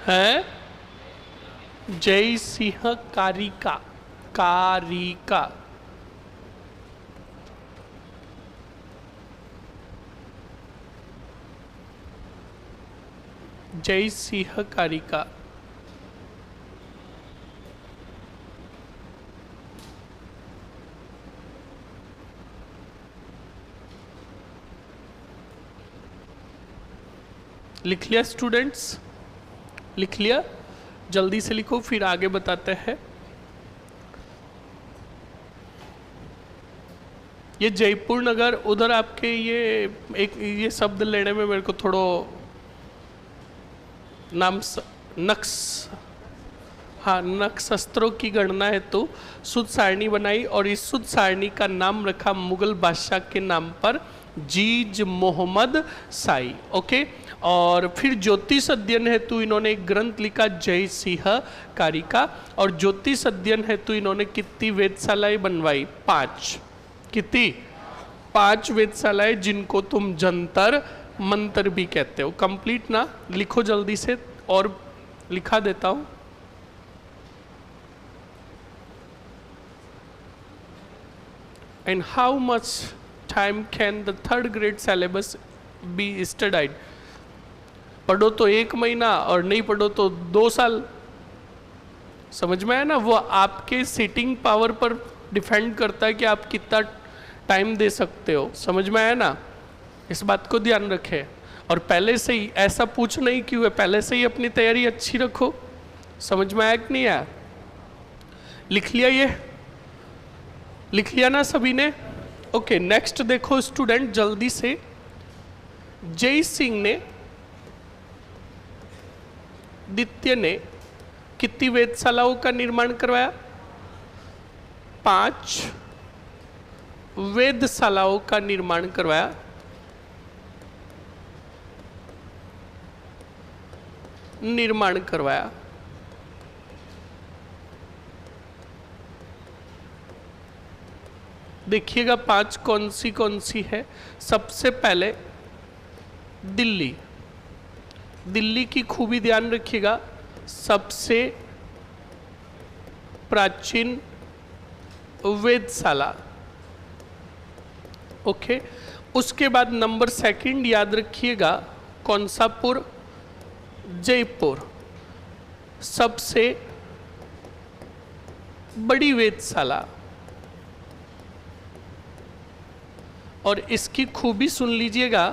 है जय सिंह कारिका, कारिका। जय सिंह कारिका। लिख लिया स्टूडेंट्स? लिख लिया? जल्दी से लिखो, फिर आगे बताते हैं। ये जयपुर नगर, उधर आपके ये शब्द लेने में मेरे को थोड़ा नक्श, हाँ, नक्षत्रों की गणना है तो शुद्ध सारणी बनाई और इस शुद्ध सारणी का नाम रखा मुगल बादशाह के नाम पर, जीज मोहम्मद शाही। ओके, और फिर ज्योतिष अध्ययन हेतु इन्होंने एक ग्रंथ लिखा जय सिंह कारिका, और ज्योतिष अध्ययन हेतु इन्होंने कितनी वेधशालाएं बनवाई? 5। कितनी? 5 वेधशालाएं, जिनको तुम जंतर मंतर भी कहते हो। कंप्लीट ना? लिखो जल्दी से, और लिखा देता हूं। And how much time can the 3rd grade syllabus be studied? पढ़ो तो 1 महीना और नहीं पढ़ो तो 2 साल। समझ में आया ना? वो आपके सीटिंग पावर पर डिपेंड करता है कि आप कितना टाइम दे सकते हो। समझ में आया ना? इस बात को ध्यान रखें। और पहले से ही ऐसा पूछ नहीं क्यों है, पहले से ही अपनी तैयारी अच्छी रखो। समझ में आया कि नहीं आया? लिख लिया? ये लिख लिया ना सभी ने? ओके, नेक्स्ट देखो स्टूडेंट जल्दी से। जय सिंह ने, द्वितीय ने कितनी वेधशालाओं का निर्माण करवाया? 5 वेधशालाओं का निर्माण करवाया। देखिएगा 5 कौन सी है। सबसे पहले दिल्ली, दिल्ली की खूबी ध्यान रखिएगा, सबसे प्राचीन वेधशाला। ओके, उसके बाद नंबर 2 याद रखिएगा, कौन सा पुर? जयपुर, सबसे बड़ी वेधशाला। और इसकी खूबी सुन लीजिएगा,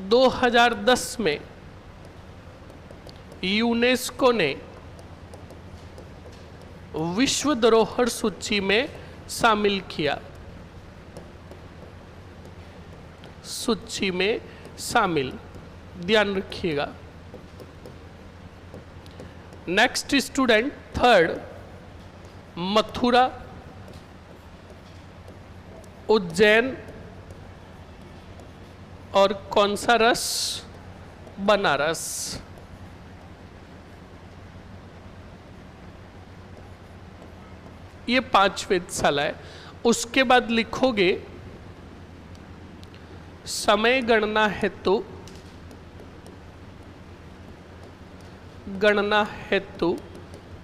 2010 में यूनेस्को ने विश्व धरोहर सूची में शामिल किया। सूची में शामिल, ध्यान रखिएगा। Next student 3rd, Mathura, Ujjain और कौन सा रस? बनारस। ये 5 वेधशाला है। उसके बाद लिखोगे समय गणना हेतु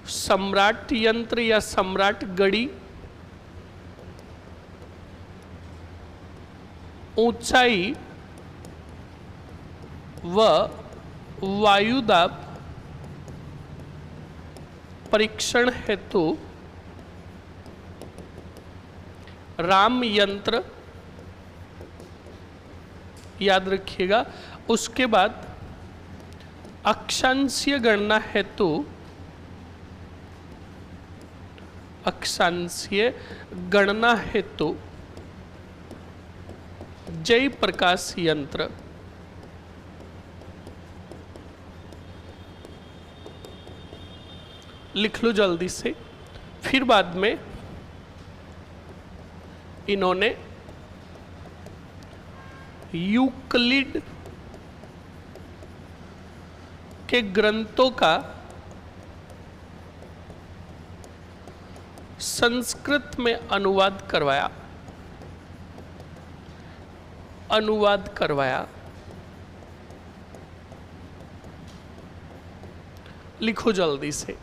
सम्राट यंत्र या सम्राट गड़ी, ऊंचाई व वायुदाब परीक्षण हेतु राम यंत्र, याद रखिएगा। उसके बाद अक्षांशीय गणना हेतु जय प्रकाश यंत्र। लिख लो जल्दी से। फिर बाद में इन्होंने यूक्लिड के ग्रंथों का संस्कृत में अनुवाद करवाया। लिखो जल्दी से।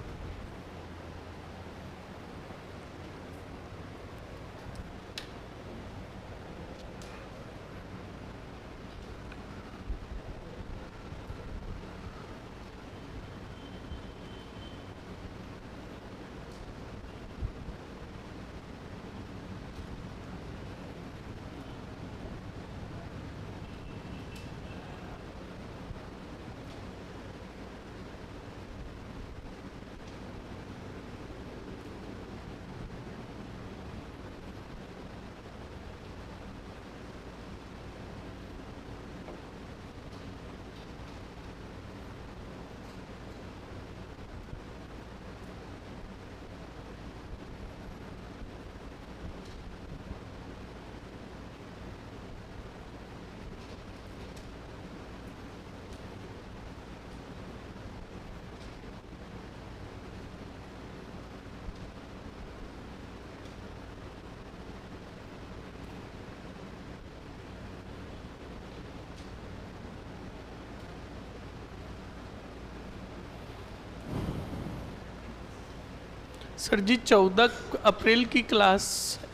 सर जी 14 अप्रैल की क्लास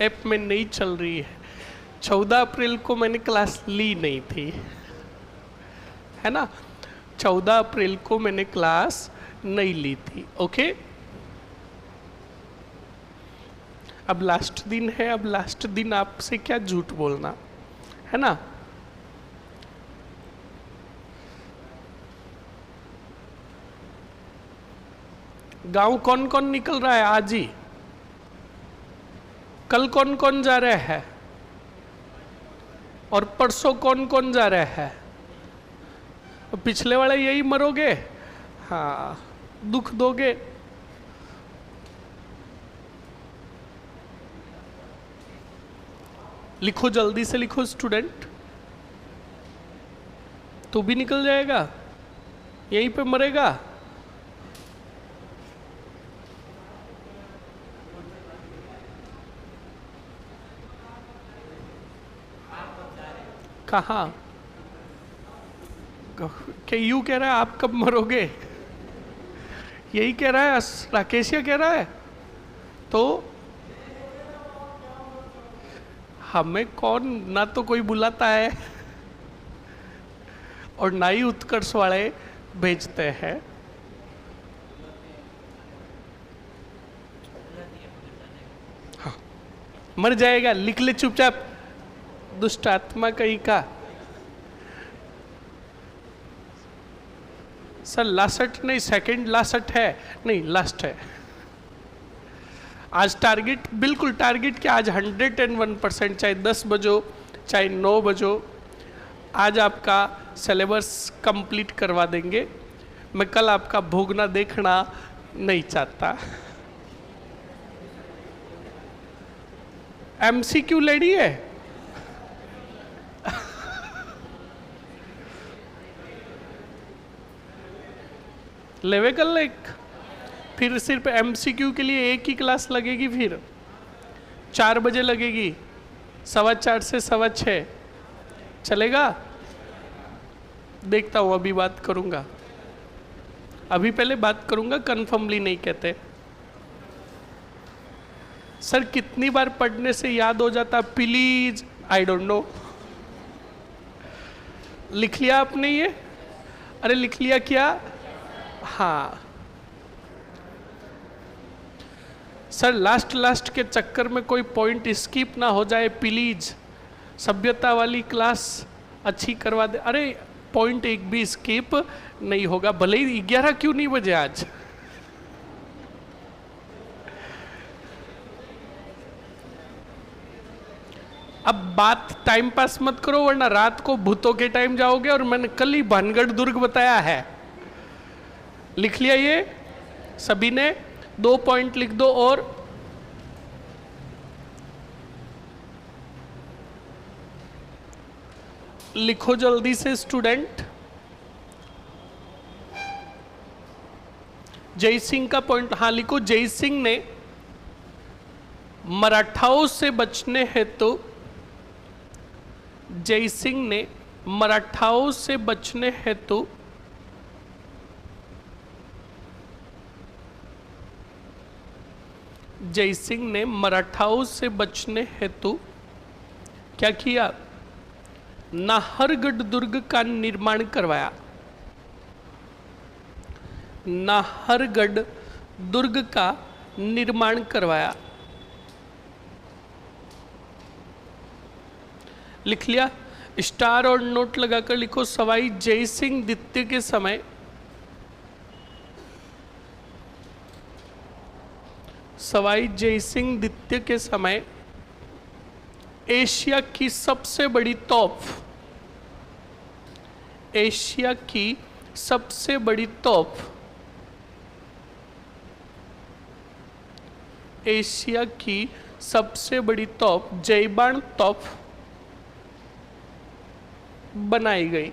ऐप में नहीं चल रही है। 14 अप्रैल को मैंने क्लास ली नहीं थी, है ना। 14 अप्रैल को मैंने क्लास नहीं ली थी। ओके, अब लास्ट दिन है। अब लास्ट दिन आपसे क्या झूठ बोलना, है ना। गांव कौन कौन निकल रहा है आज ही? कल कौन कौन जा रहा है? और परसों कौन कौन जा रहा है? पिछले वाले यही मरोगे, हाँ, दुख दोगे। लिखो जल्दी से, लिखो स्टूडेंट। तू भी निकल जाएगा, यहीं पे मरेगा। कहाँ? क्या यू कह रहा है आप कब मरोगे? यही कह रहा है, राकेशिया कह रहा है। तो हमें कौन ना तो कोई बुलाता है और ना ही उत्कर्ष वाले भेजते हैं। हाँ, मर जाएगा, लिख ले चुपचाप। दुष्ट आत्मा कहीं का। सर 62 नहीं, सेकंड 62 है, नहीं लास्ट है। आज टारगेट, बिल्कुल टारगेट क्या, आज 101%, चाहे 10 बजो चाहे 9 बजो, आज आपका सिलेबस कंप्लीट करवा देंगे। मैं कल आपका भोगना देखना नहीं चाहता। MCQ लेनी है? लेवे कल एक, फिर सिर्फ MCQ के लिए एक ही क्लास लगेगी, फिर 4 बजे लगेगी, 4:15 से 6:15 चलेगा। देखता हूँ, अभी बात करूँगा, अभी पहले बात करूँगा, कन्फर्मली नहीं कहते। सर कितनी बार पढ़ने से याद हो जाता? Please, I don't know. लिख लिया आपने ये? अरे लिख लिया क्या? हाँ सर, लास्ट के चक्कर में कोई पॉइंट स्किप ना हो जाए प्लीज। सभ्यता वाली क्लास अच्छी करवा दे। अरे पॉइंट एक भी स्किप नहीं होगा, भले ही 11 क्यों नहीं बजे आज। अब बात टाइम पास मत करो, वरना रात को भूतों के टाइम जाओगे। और मैंने कल ही भानगढ़ दुर्ग बताया है। लिख लिया ये सभी ने? 2 पॉइंट लिख दो और लिखो जल्दी से स्टूडेंट। जय सिंह का पॉइंट, हाँ लिखो। जय सिंह ने मराठाओं से बचने हेतु, जय सिंह ने मराठाओं से बचने हेतु जय सिंह ने मराठाओं से बचने हेतु क्या किया? नाहरगढ़ दुर्ग का निर्माण करवाया। नाहरगढ़ दुर्ग का निर्माण करवाया। लिख लिया? स्टार और नोट लगाकर लिखो। सवाई जय सिंह द्वितीय के समय, सवाई जय सिंह द्वितीय के समय एशिया की सबसे बड़ी तोप, एशिया की सबसे बड़ी तोप, एशिया की सबसे बड़ी तोप जयबान तोप बनाई गई।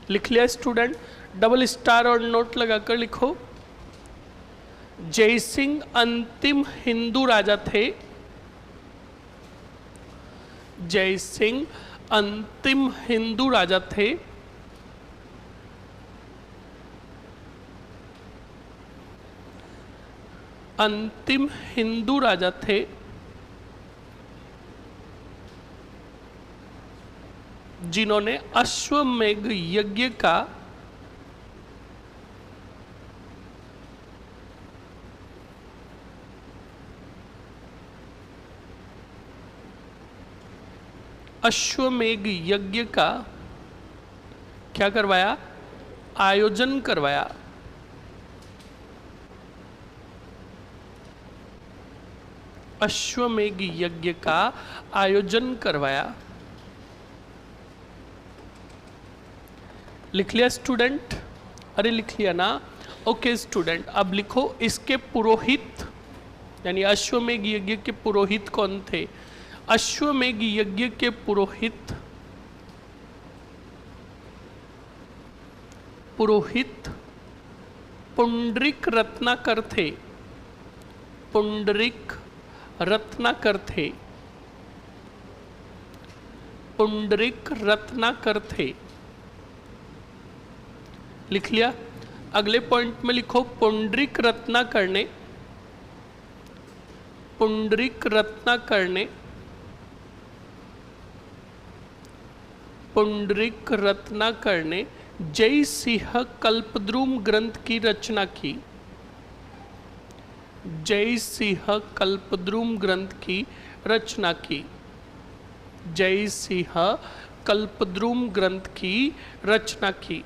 लिख लिया स्टूडेंट? डबल स्टार और नोट लगाकर लिखो। जय सिंह अंतिम हिंदू राजा थे। जय सिंह अंतिम हिंदू राजा थे। अंतिम हिंदू राजा थे जिन्होंने अश्वमेध यज्ञ का अश्वमेध यज्ञ का क्या करवाया? आयोजन करवाया। अश्वमेध यज्ञ का आयोजन करवाया। लिख लिया स्टूडेंट? अरे लिख लिया ना? ओके स्टूडेंट, अब लिखो इसके पुरोहित, यानी अश्वमेध यज्ञ के पुरोहित कौन थे? अश्वमेध यज्ञ के पुरोहित, पुरोहित पुंडरीक रत्नाकर थे। पुंडरीक रत्नाकर थे। पुंडरीक रत्नाकर थे। लिख लिया? अगले पॉइंट में लिखो पुंडरीक रत्नाकर ने, पुंडरीक रत्नाकर ने, पुंडरीक रत्नाकर ने जय सिंह कल्पद्रुम ग्रंथ की रचना की। जय सिंह कल्पद्रुम ग्रंथ की रचना की। जय सिंह कल्पद्रुम ग्रंथ की रचना की।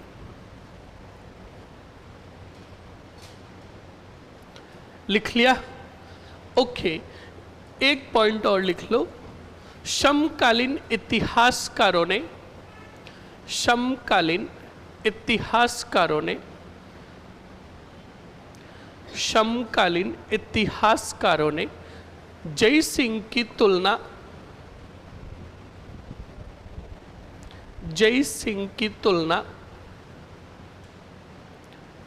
लिख लिया? ओके, एक पॉइंट और लिख लो। समकालीन इतिहासकारों ने, समकालीन इतिहासकारों ने, समकालीन इतिहासकारों ने जय सिंह की तुलना, जय सिंह की तुलना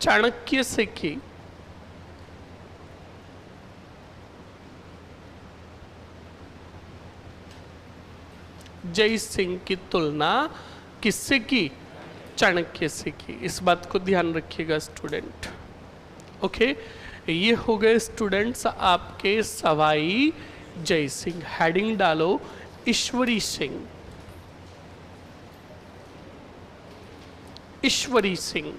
चाणक्य से की। जय सिंह की तुलना किससे की? चाणक्य से की। इस बात को ध्यान रखिएगा स्टूडेंट। ओके, ये हो गए स्टूडेंट्स आपके सवाई जय सिंह। हेडिंग डालो ईश्वरी सिंह। ईश्वरी सिंह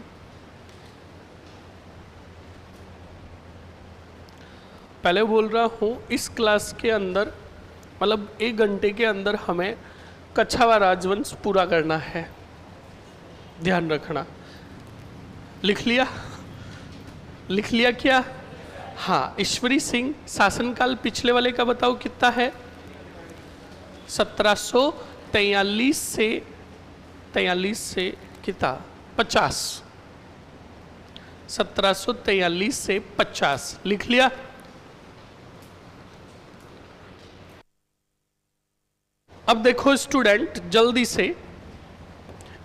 पहले बोल रहा हूँ, इस क्लास के अंदर मतलब 1 घंटे के अंदर हमें कच्छा व राजवंश पूरा करना है, ध्यान रखना। लिख लिया? लिख लिया क्या? हाँ, ईश्वरी सिंह शासनकाल पिछले वाले का बताओ कितना है? 1743 से कितना? 50। 1743 से 50 लिख लिया? अब देखो स्टूडेंट, जल्दी से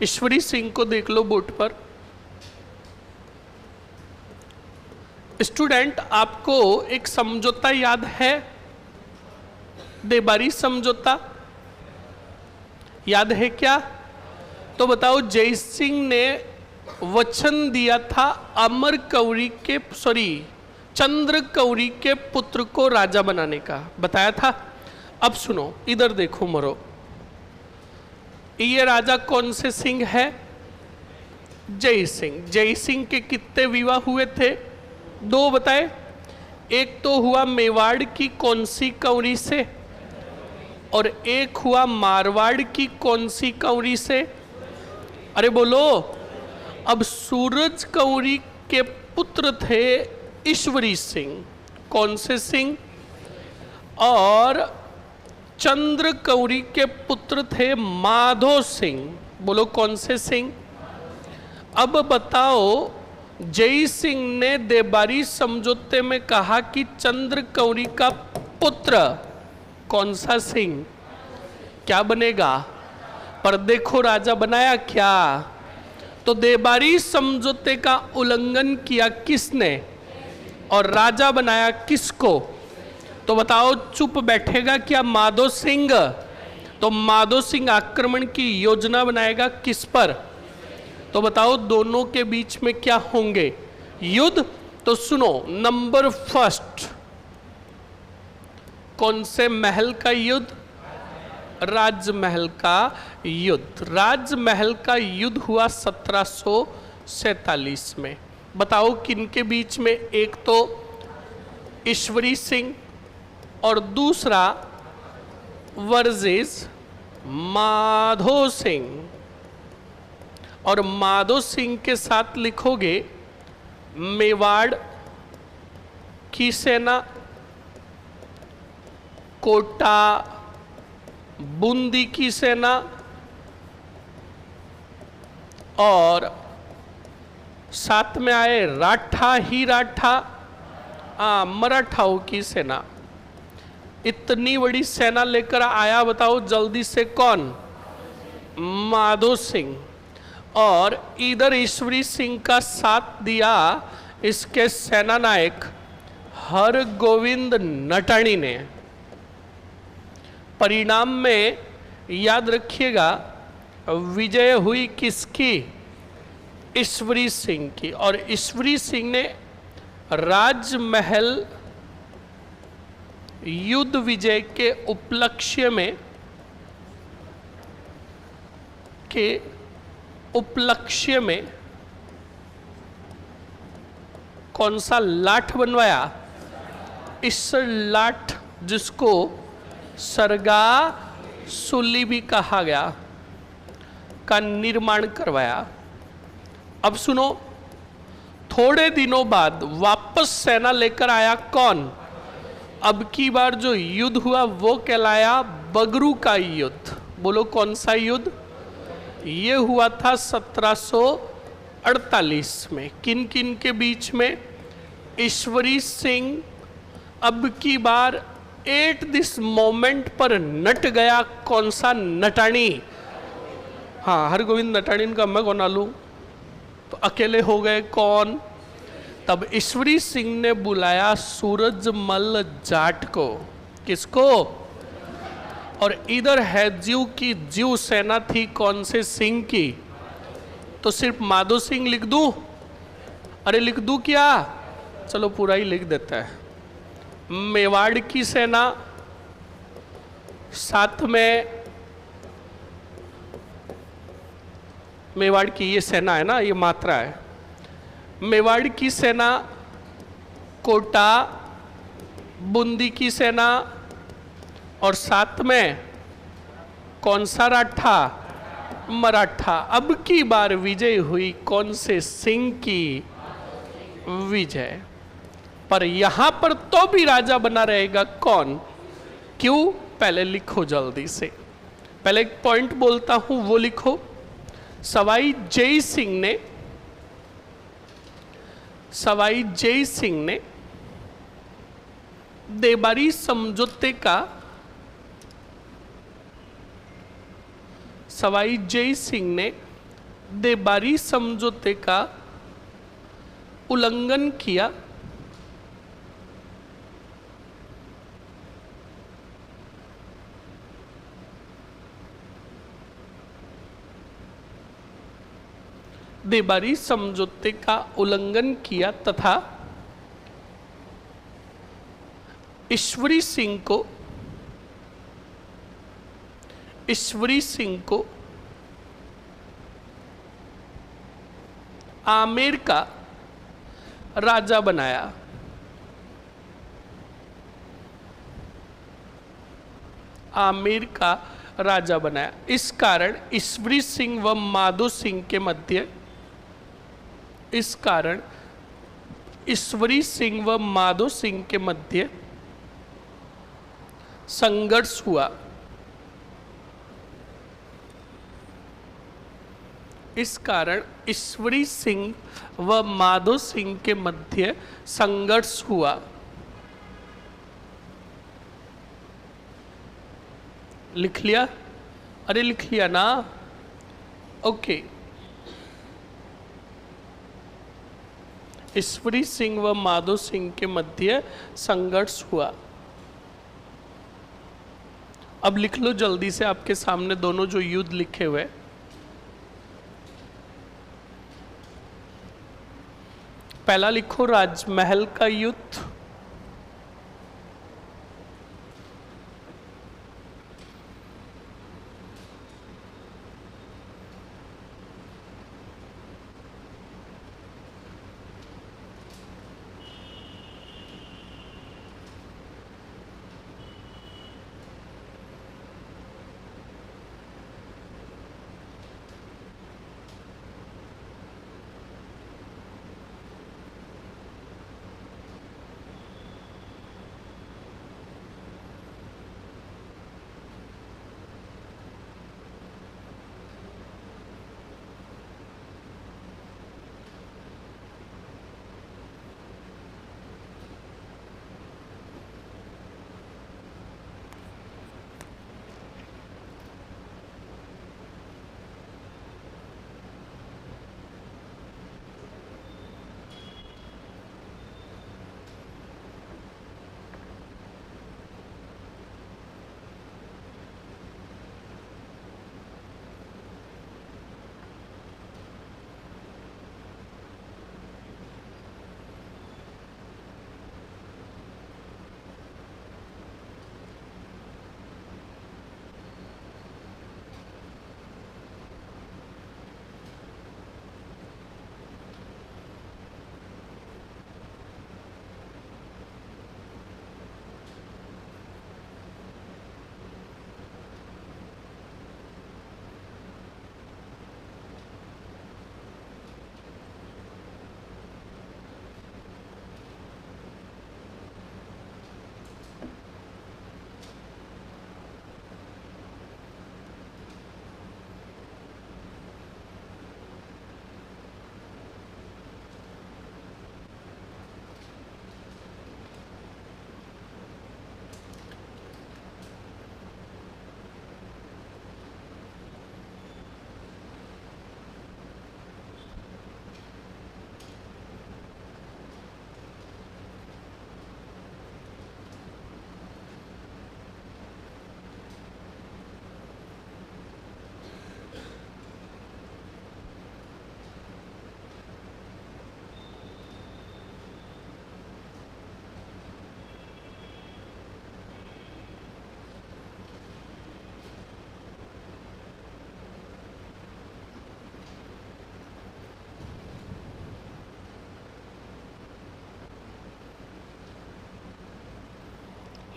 ईश्वरी सिंह को देख लो बोर्ड पर। स्टूडेंट, आपको एक समझौता याद है? देबारी समझौता याद है क्या? तो बताओ, जय सिंह ने वचन दिया था अमर कौरी के चंद्र कौरी के पुत्र को राजा बनाने का, बताया था। अब सुनो, इधर देखो मरो, ये राजा कौन से सिंह है? जय सिंह। जय सिंह के कितने विवाह हुए थे? 2 बताए। एक तो हुआ मेवाड़ की कौन सी कौरी से, और एक हुआ मारवाड़ की कौन सी कौरी से? अरे बोलो। अब सूरज कौरी के पुत्र थे ईश्वरी सिंह। कौन से सिंह? और चंद्र कौरी के पुत्र थे माधो सिंह। बोलो कौन से सिंह? अब बताओ, जय सिंह ने देबारी समझौते में कहा कि चंद्र कौरी का पुत्र कौन सा सिंह क्या बनेगा? पर देखो राजा बनाया क्या? तो देबारी समझौते का उल्लंघन किया किसने और राजा बनाया किसको? तो बताओ, चुप बैठेगा क्या माधो सिंह? तो माधो सिंह आक्रमण की योजना बनाएगा किस पर? तो बताओ, दोनों के बीच में क्या होंगे? युद्ध। तो सुनो, नंबर फर्स्ट कौन से महल का युद्ध? राजमहल का युद्ध। राजमहल का युद्ध हुआ 1747 में। बताओ किनके बीच में? एक तो ईश्वरी सिंह और दूसरा वर्सेस माधो सिंह। और माधो सिंह के साथ लिखोगे मेवाड़ की सेना, कोटा बूंदी की सेना और साथ में आए राठा ही राठा मराठाओं की सेना। इतनी बड़ी सेना लेकर आया, बताओ जल्दी से कौन? माधो सिंह। और इधर ईश्वरी सिंह का साथ दिया इसके सेनानायक हरगोविंद नटाणी ने। परिणाम में याद रखिएगा, विजय हुई किसकी? ईश्वरी सिंह की। और ईश्वरी सिंह ने राजमहल युद्ध विजय के उपलक्ष्य में कौन सा लाठ बनवाया? इस लाठ जिसको सरगा सुली भी कहा गया, का निर्माण करवाया। अब सुनो, थोड़े दिनों बाद वापस सेना लेकर आया कौन? अब की बार जो युद्ध हुआ वो कहलाया बगरू का युद्ध। बोलो कौन सा युद्ध? ये हुआ था 1748 में। किन किन के बीच में? ईश्वरी सिंह अब की बार एट दिस मोमेंट पर नट गया। कौन सा? नटाणी। हाँ, हरगोविंद नटाणी का मैं कौन आलू? तो अकेले हो गए कौन? तब ईश्वरी सिंह ने बुलाया सूरजमल जाट को। किसको? और इधर है जीव की जीव सेना थी कौन से सिंह की? तो सिर्फ माधो सिंह लिख दूं? अरे लिख दूं क्या? चलो पूरा ही लिख देता है। मेवाड़ की सेना, साथ में मेवाड़ की ये सेना है ना, ये मात्रा है। मेवाड़ की सेना, कोटा, बूंदी की सेना, और साथ में कौन सा राठा? मराठा। अब की बार विजय हुई कौन से सिंह की? विजय। पर यहां पर तो भी राजा बना रहेगा कौन? क्यों? पहले लिखो जल्दी से, पहले एक पॉइंट बोलता हूं वो लिखो। सवाई जय सिंह ने देबारी समझौते का, सवाई जय सिंह ने देबारी समझौते का उल्लंघन किया। देबारी समझौते का उल्लंघन किया तथा ईश्वरी सिंह को आमेर का राजा बनाया। आमेर का राजा बनाया। इस कारण ईश्वरी सिंह व माधो सिंह के मध्य, इस कारण ईश्वरी सिंह व माधो सिंह के मध्य संघर्ष हुआ। इस कारण ईश्वरी सिंह व माधो सिंह के मध्य संघर्ष हुआ। लिख लिया? अरे लिख लिया ना? ओके। ईश्वरी सिंह व माधो सिंह के मध्य संघर्ष हुआ। अब लिख लो जल्दी से, आपके सामने दोनों जो युद्ध लिखे हुए। पहला लिखो राजमहल का युद्ध,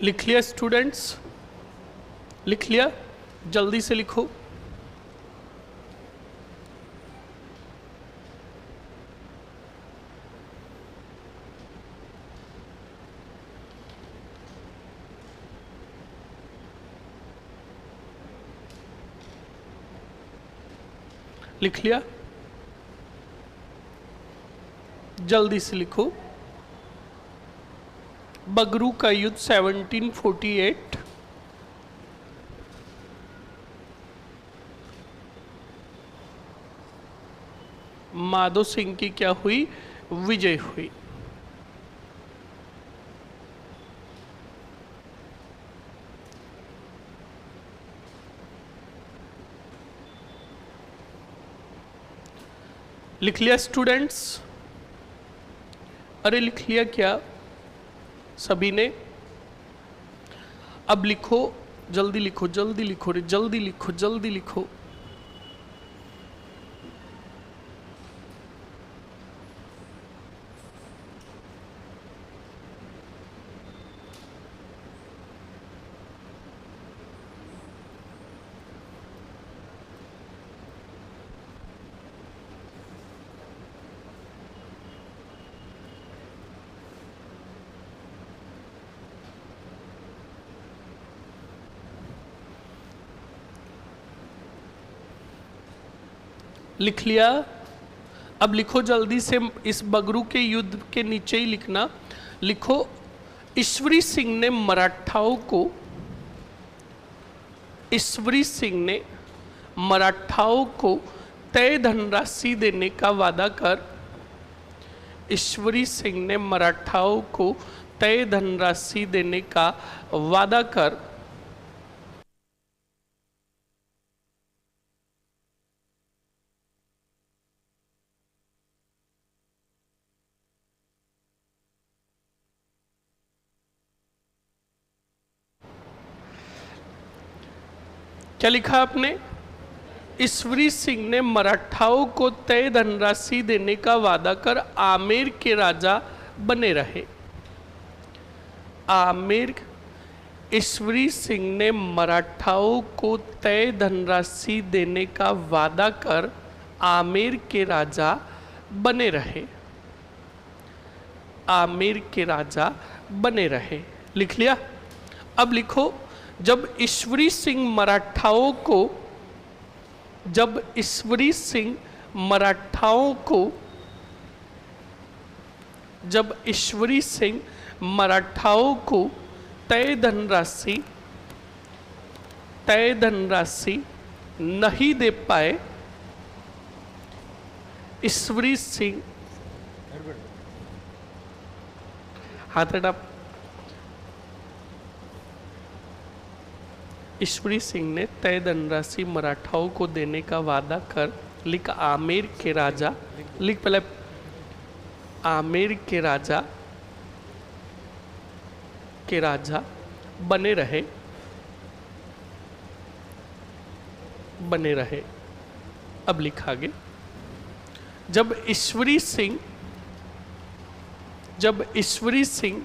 लिख लिया स्टूडेंट्स? लिख लिया? जल्दी से लिखो। लिख लिया? जल्दी से लिखो। बगरू का युद्ध 1748, माधो सिंह की क्या हुई? विजय हुई। लिख लिया स्टूडेंट्स? अरे लिख लिया क्या सभी ने? अब लिखो, जल्दी लिखो, जल्दी लिखो रे, जल्दी लिखो, जल्दी लिखो। लिख लिया? अब लिखो जल्दी से, इस बगरू के युद्ध के नीचे ही लिखना। लिखो, ईश्वरी सिंह ने मराठाओं को, ईश्वरी सिंह ने मराठाओं को तय धनराशि देने का वादा कर, ईश्वरी सिंह ने मराठाओं को तय धनराशि देने का वादा कर क्या लिखा आपने? ईश्वरी सिंह ने मराठाओं को तय धनराशि देने का वादा कर आमेर के राजा बने रहे। आमेर, ईश्वरी सिंह ने मराठाओं को तय धनराशि देने का वादा कर आमेर के राजा बने रहे। आमेर के राजा बने रहे। लिख लिया? अब लिखो, जब ईश्वरी सिंह मराठाओं को, जब ईश्वरी सिंह मराठाओं को, जब ईश्वरी सिंह मराठाओं को तय धनराशि नहीं दे पाए, ईश्वरी सिंह, हाथ हटा, ईश्वरी सिंह ने तय धनराशि मराठाओं को देने का वादा कर, लिख आमेर के राजा, लिख पहले, आमेर के राजा बने रहे, बने रहे। अब लिखा आगे, जब ईश्वरी सिंह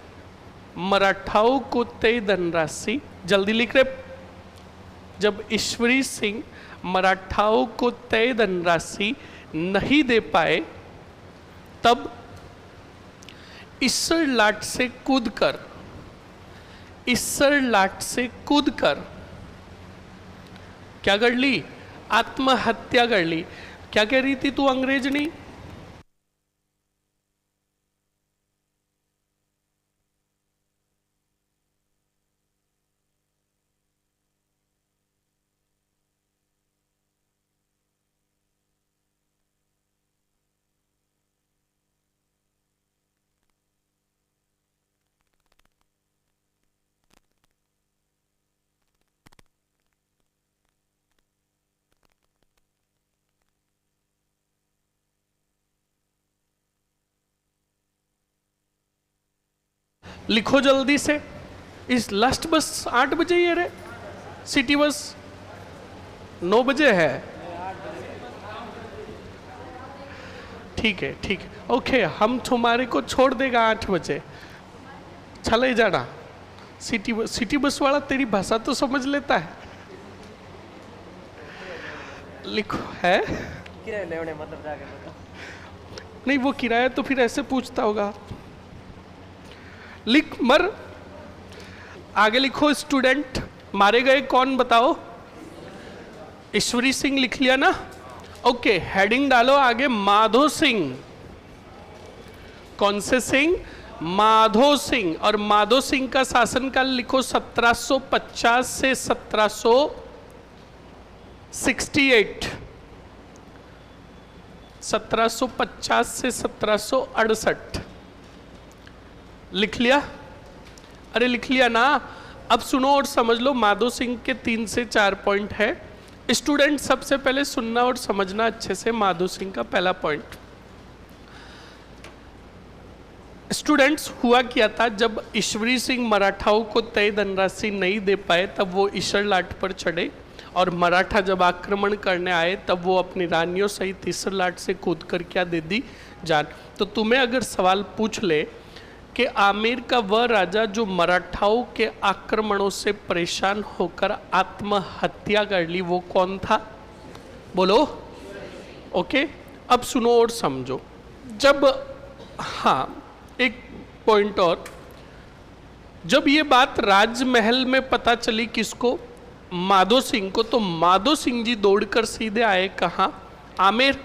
मराठाओं को तय धनराशि, जल्दी लिख रहे, जब ईश्वरी सिंह मराठाओं को तय धनराशि नहीं दे पाए, तब ईसर लाट से कूदकर, ईसर लाट से कूदकर क्या कर ली? आत्महत्या कर ली। क्या कह रही थी तू अंग्रेजनी? लिखो जल्दी से। इस लास्ट बस 8 बजे ही है रे, सिटी बस 9 बजे है। ठीक है, ठीक है, ओके, हम तुम्हारे को छोड़ देगा 8 बजे, चले जाना, सिटी बस वाला तेरी भाषा तो समझ लेता है। लिखो है किराया लेने मतलब जाके बता। नहीं, वो किराया तो फिर ऐसे पूछता होगा। लिख मर, आगे लिखो स्टूडेंट। मारे गए कौन बताओ? ईश्वरी सिंह लिख लिया ना? ओके, हेडिंग डालो आगे माधो सिंह। कौन से सिंह? माधो सिंह। और माधो सिंह का शासनकाल लिखो 1750 से 1768। 1750 से 1768 लिख लिया? अरे लिख लिया ना? अब सुनो और समझ लो। माधो सिंह के 3 से 4 पॉइंट है। स्टूडेंट सबसे पहले सुनना और समझना अच्छे से माधो सिंह का पहला पॉइंट। स्टूडेंट्स, हुआ क्या था, जब ईश्वरी सिंह मराठाओं को तय धनराशि नहीं दे पाए तब वो ईश्वर लाट पर चढ़े, और मराठा जब आक्रमण करने आए तब वो अपनी रानियों सहित ईश्वर लाट से कूद कर क्या दे दी जान। तो तुम्हें अगर सवाल पूछ ले कि आमेर का वह राजा जो मराठाओं के आक्रमणों से परेशान होकर आत्महत्या कर ली, वो कौन था? बोलो। ओके, अब सुनो और समझो। जब, हाँ एक पॉइंट और, जब ये बात राजमहल में पता चली किसको? माधो सिंह को, तो माधो सिंह जी दौड़कर सीधे आए कहाँ? आमेर।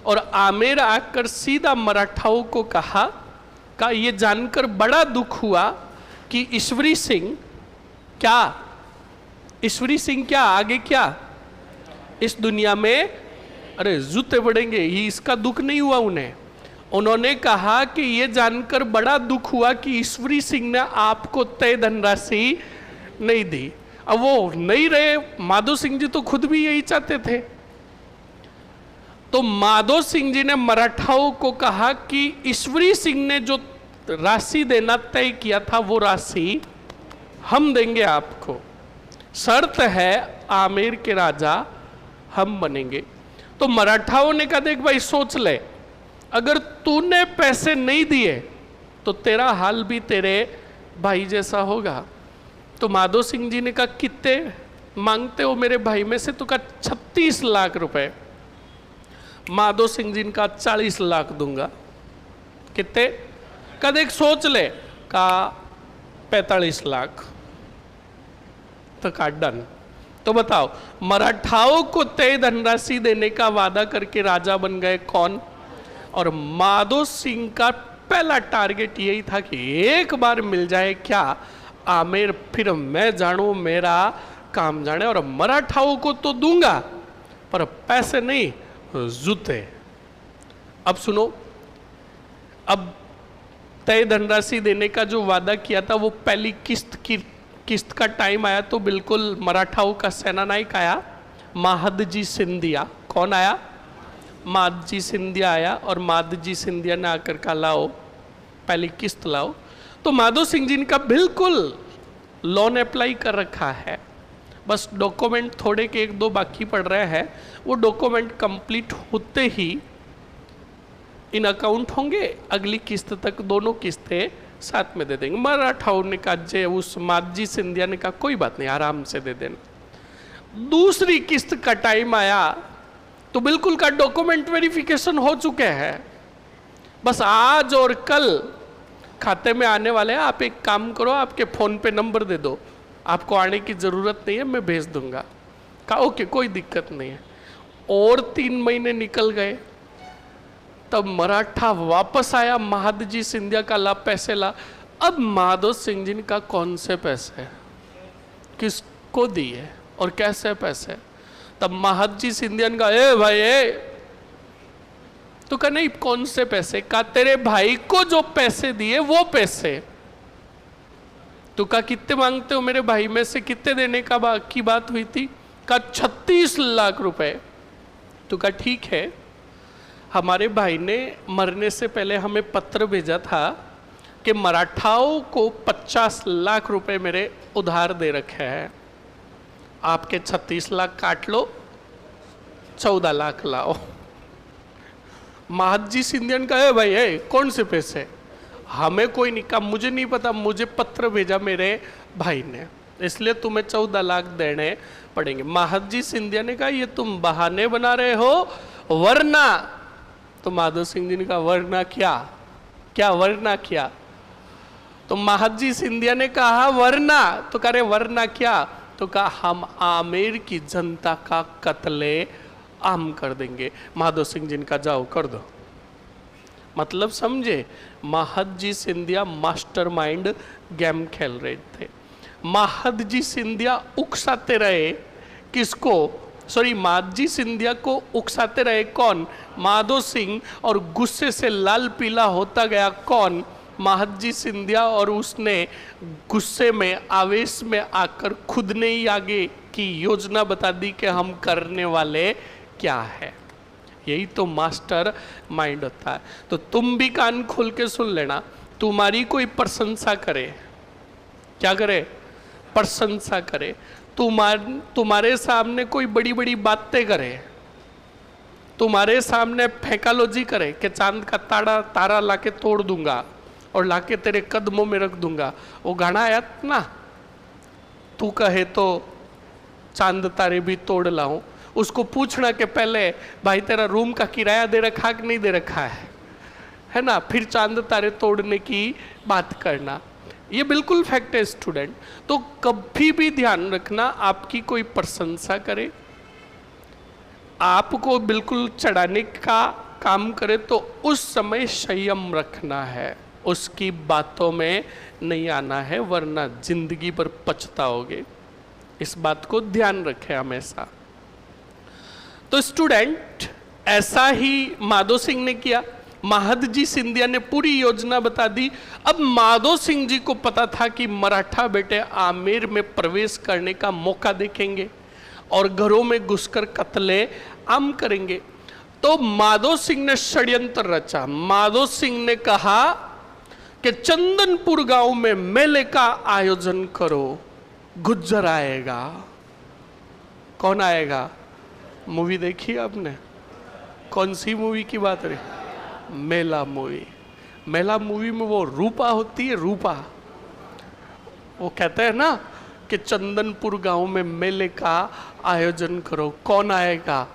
और आमेर आकर सीधा मराठाओं को कहा का ये जानकर बड़ा दुख हुआ कि ईश्वरी सिंह क्या, ईश्वरी सिंह क्या आगे क्या इस दुनिया में, अरे जूते पड़ेंगे, ये इसका दुख नहीं हुआ उन्हें। उन्होंने कहा कि ये जानकर बड़ा दुख हुआ कि ईश्वरी सिंह ने आपको तय धनराशि नहीं दी। अब वो नहीं रहे, माधो सिंह जी तो खुद भी यही चाहते थे। तो माधो सिंह जी ने मराठाओं को कहा कि ईश्वरी सिंह ने जो राशि देना तय किया था वो राशि हम देंगे आपको, शर्त है आमेर के राजा हम बनेंगे। तो मराठाओं ने कहा देख भाई सोच ले, अगर तूने पैसे नहीं दिए तो तेरा हाल भी तेरे भाई जैसा होगा। तो माधो सिंह जी ने कहा कितने मांगते हो मेरे भाई में से? तो कहा 36 लाख रुपए। माधो सिंह जी का 40 लाख दूंगा। कितने? का देख सोच ले, का 45 लाख। तो का डन। तो बताओ, मराठाओं को तय धनराशि देने का वादा करके राजा बन गए कौन? और माधो सिंह का पहला टारगेट यही था कि एक बार मिल जाए क्या आमेर, फिर मैं जानूं मेरा काम जाने। और मराठाओं को तो दूंगा पर पैसे नहीं, जूते। अब सुनो, अब तय धनराशि देने का जो वादा किया था वो पहली किस्त का टाइम आया तो बिल्कुल मराठाओं का सेनानायक आया, माहदजी सिंधिया। कौन आया? माधजी सिंधिया आया। और माधजी सिंधिया ने आकर कहा लाओ पहली किस्त लाओ। तो माधो सिंह जी का बिल्कुल लोन अप्लाई कर रखा है, बस डॉक्यूमेंट थोड़े के 1-2 बाकी पड़ रहे हैं। वो डॉक्यूमेंट कंप्लीट होते ही इन अकाउंट होंगे, अगली किस्त तक दोनों किस्तें साथ में दे देंगे। मराठाओं ने कहा, जे उस माधजी सिंधिया ने कहा कोई बात नहीं, आराम से दे देना। दूसरी किस्त का टाइम आया तो बिल्कुल का डॉक्यूमेंट वेरिफिकेशन हो चुके हैं, बस आज और कल खाते में आने वाले हैं। आप एक काम करो, आपके फ़ोन पे नंबर दे दो, आपको आने की ज़रूरत नहीं है, मैं भेज दूंगा। कहा ओके कोई दिक्कत नहीं है। और 3 महीने निकल गए, तब मराठा वापस आया, माधजी सिंधिया का ला पैसे ला। अब माधो सिंह जी का कौन से पैसे किसको दिए और कैसे पैसे? तब माधजी सिंधिया ने कहा ए भाई ए, तो कहा नहीं कौन से पैसे? कहा तेरे भाई को जो पैसे दिए वो पैसे। तो कहा कितने मांगते हो मेरे भाई में से, कितने देने का की बात हुई थी? कहा 36 लाख रुपए। तो कहा ठीक है, हमारे भाई ने मरने से पहले हमें पत्र भेजा था कि मराठाओं को 50 लाख रुपए मेरे उधार दे रखे हैं, आपके 36 लाख काट लो, 14 लाख लाओ। माधजी सिंधियन का है भाई है कौन से पैसे? हमें कोई नहीं, कहा मुझे नहीं पता, मुझे पत्र भेजा मेरे भाई ने, इसलिए तुम्हें 14 लाख देने पड़ेंगे। महादजी सिंधिया ने कहा ये तुम बहाने बना रहे हो, वरना। तो माधो सिंह जी ने कहा वरना क्या? क्या वरना क्या? तो महादजी सिंधिया ने कहा वरना। तो कह रहे वरना क्या? तो कहा हम आमेर की जनता का कत्ले आम कर देंगे। माधो सिंह जी ने कहा जाओ कर दो। मतलब समझे, महादजी सिंधिया मास्टरमाइंड गेम खेल रहे थे। महादजी सिंधिया उकसाते रहे किसको? सॉरी, महादजी सिंधिया को उकसाते रहे कौन? माधो सिंह। और गुस्से से लाल पीला होता गया कौन? महादजी सिंधिया। और उसने गुस्से में, आवेश में आकर खुद ने ही आगे की योजना बता दी कि हम करने वाले क्या है। यही तो मास्टर माइंड होता है। तो तुम भी कान खोल के सुन लेना। तुम्हारी कोई प्रशंसा करे, क्या करे? प्रशंसा करे। तुम्हारे सामने कोई बड़ी बड़ी बातें करे, तुम्हारे सामने फेकालोजी करे कि चांद का तारा लाके तोड़ दूंगा और लाके तेरे कदमों में रख दूंगा। वो गाना आया ना, तू कहे तो चांद तारे भी तोड़ लाऊं। उसको पूछना कि पहले भाई तेरा रूम का किराया दे रखा कि नहीं दे रखा है ना, फिर चांद तारे तोड़ने की बात करना। ये बिल्कुल फैक्ट है स्टूडेंट। तो कभी भी ध्यान रखना, आपकी कोई प्रशंसा करे, आपको बिल्कुल चढ़ाने का काम करे, तो उस समय संयम रखना है, उसकी बातों में नहीं आना है, वरना जिंदगी भर पछताओगे। इस बात को ध्यान रखें हमेशा। तो स्टूडेंट, ऐसा ही माधो सिंह ने किया। महादजी सिंधिया ने पूरी योजना बता दी। अब माधो सिंह जी को पता था कि मराठा बेटे आमेर में प्रवेश करने का मौका देखेंगे और घरों में घुसकर कत्ले आम करेंगे। तो माधो सिंह ने षड्यंत्र रचा। माधो सिंह ने कहा कि चंदनपुर गांव में मेले का आयोजन करो, गुज्जर आएगा। कौन आएगा? मूवी देखी आपने? कौन सी मूवी की बात रही? मेला मूवी। मेला मूवी में वो रूपा होती है, रूपा। वो कहते हैं ना कि चंदनपुर गांव में मेले का आयोजन करो, कौन आएगा?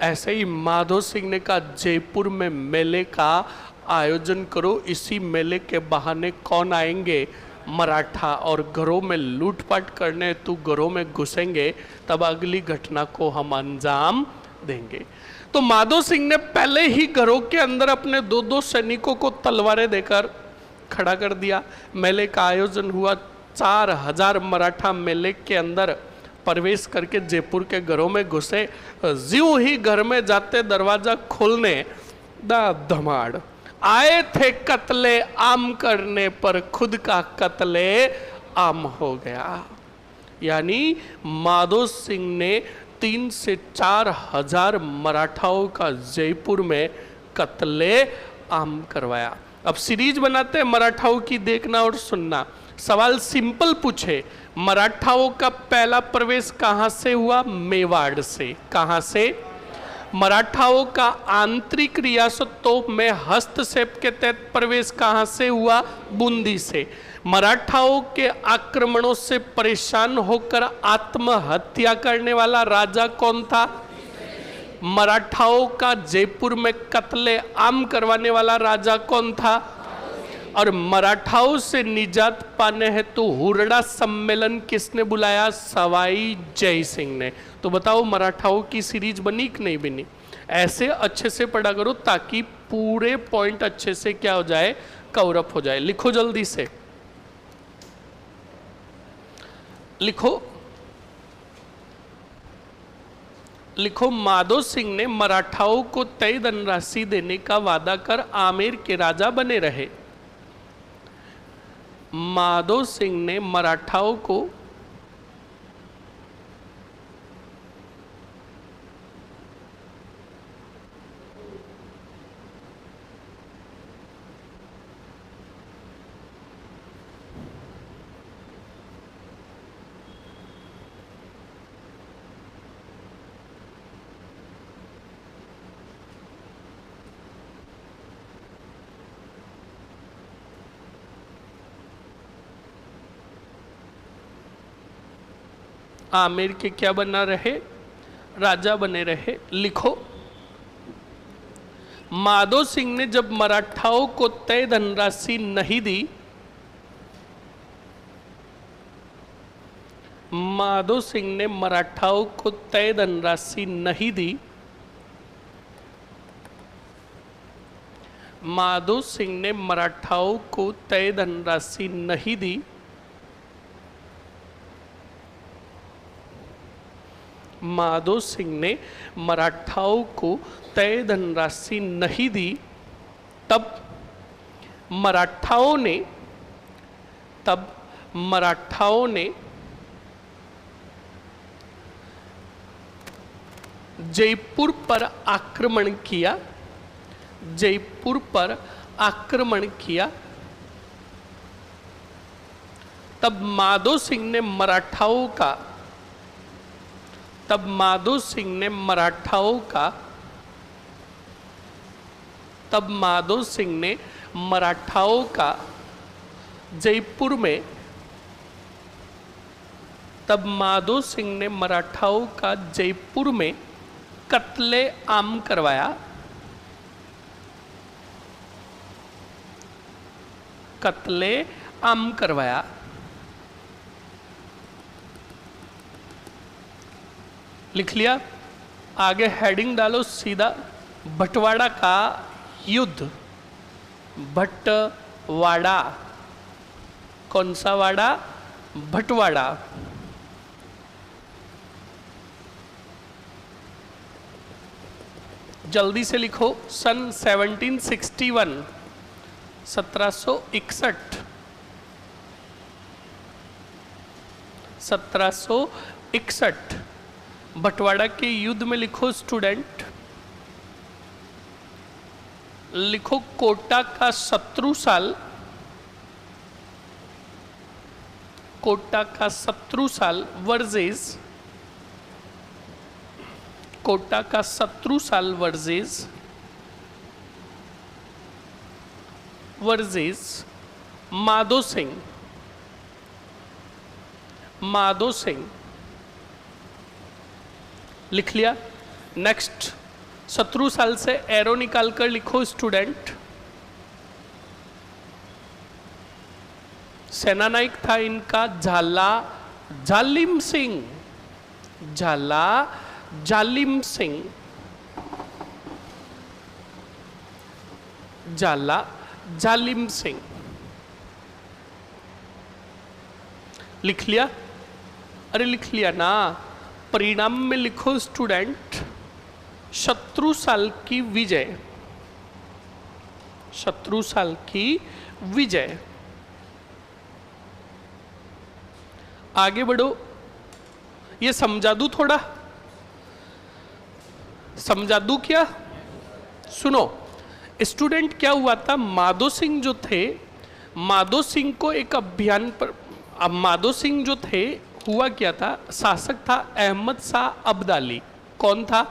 ऐसे ही माधो सिंह ने कहा जयपुर में मेले का आयोजन करो। इसी मेले के बहाने कौन आएंगे? मराठा। और घरों में लूटपाट करने तू घरों में घुसेंगे, तब अगली घटना को हम अंजाम देंगे। तो माधो सिंह ने पहले ही घरों के अंदर अपने 2-2 सैनिकों को तलवारें देकर खड़ा कर दिया। मेले का आयोजन हुआ। 4000 मराठा मेले के अंदर प्रवेश करके जयपुर के घरों में घुसे। ज्यों ही घर में जाते दरवाजा खोलने, धमाड़ आए थे कत्ले आम करने पर खुद का कत्ले आम हो गया। यानी माधो सिंह ने 3 से 4 हजार मराठाओं का जयपुर में कत्ले आम करवाया। अब सीरीज बनाते हैं मराठाओं की, देखना और सुनना। सवाल सिंपल पूछे, मराठाओं का पहला प्रवेश कहां से हुआ? मेवाड़ से। कहां से? मराठाओं का आंतरिक रियासतों में हस्तक्षेप के तहत प्रवेश कहां से हुआ? बूंदी से। मराठाओं के आक्रमणों से परेशान होकर आत्महत्या करने वाला राजा कौन था? मराठाओं का जयपुर में कत्ले आम करवाने वाला राजा कौन था? और मराठाओं से निजात पाने हेतु हुरडा सम्मेलन किसने बुलाया? सवाई जय सिंह ने। तो बताओ मराठाओं की सीरीज बनी कि नहीं बनी? ऐसे अच्छे से पढ़ा करो ताकि पूरे पॉइंट अच्छे से क्या हो जाए? कवर अप हो जाए। लिखो जल्दी से, लिखो लिखो। माधो सिंह ने मराठाओं को तय धनराशि देने का वादा कर आमेर के राजा बने रहे। माधो सिंह ने मराठाओं को आमेर के क्या बना रहे, राजा बने रहे। लिखो, माधो सिंह ने जब मराठाओं को तय धनराशि नहीं दी, माधो सिंह ने मराठाओं को तय धनराशि नहीं दी, माधो सिंह ने मराठाओं को तय धनराशि नहीं दी, माधो सिंह ने मराठाओं को तय धनराशि नहीं दी, तब मराठाओं ने जयपुर पर आक्रमण किया, जयपुर पर आक्रमण किया। तब माधो सिंह ने मराठाओं का जयपुर में कत्ले आम करवाया, कत्ले आम करवाया। लिख लिया, आगे हेडिंग डालो सीधा, भटवाड़ा का युद्ध। भटवाड़ा, कौन सा वाड़ा, भटवाड़ा। जल्दी से लिखो, सन 1761, 1761, 1761 भटवाड़ा के युद्ध में लिखो स्टूडेंट, लिखो कोटा का शत्रु साल, कोटा का शत्रु साल वर्सेस, कोटा का शत्रु साल वर्सेस माधो सिंह, माधो सिंह। लिख लिया। नेक्स्ट, शत्रु साल से एरो निकाल कर लिखो स्टूडेंट। सेनानायक था इनका झाला जालिम सिंह, झाला जालिम सिंह, झाला जालिम सिंह। लिख लिया? अरे लिख लिया ना। परिणाम में लिखो स्टूडेंट, शत्रु साल की विजय, शत्रु साल की विजय। आगे बढ़ो, ये समझा दूं थोड़ा, समझा दूं क्या? सुनो स्टूडेंट, क्या हुआ था, माधो सिंह जो थे, माधो सिंह को एक अभियान पर, अब माधो सिंह जो थे, हुआ क्या था, शासक था अहमद शाह अब्दाली। कौन था?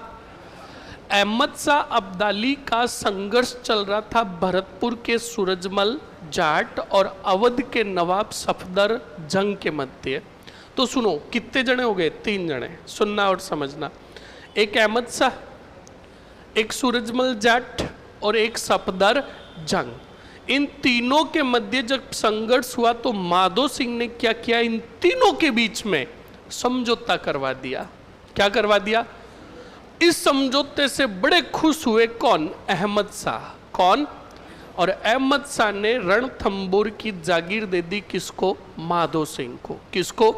अहमद शाह अब्दाली का संघर्ष चल रहा था भरतपुर के सूरजमल जाट और अवध के नवाब सफदर जंग के मध्य। तो सुनो, कितने जने हो गए? 3 जने। सुनना और समझना, एक अहमद शाह, एक सूरजमल जाट और एक सफदर जंग। इन तीनों के मध्य जब संघर्ष हुआ तो माधो सिंह ने क्या किया, इन तीनों के बीच में समझौता करवा दिया। क्या करवा दिया? इस समझौते से बड़े खुश हुए कौन? अहमद शाह। कौन? और अहमद शाह ने रणथंबोर की जागीर दे दी किसको? माधो सिंह को। किसको?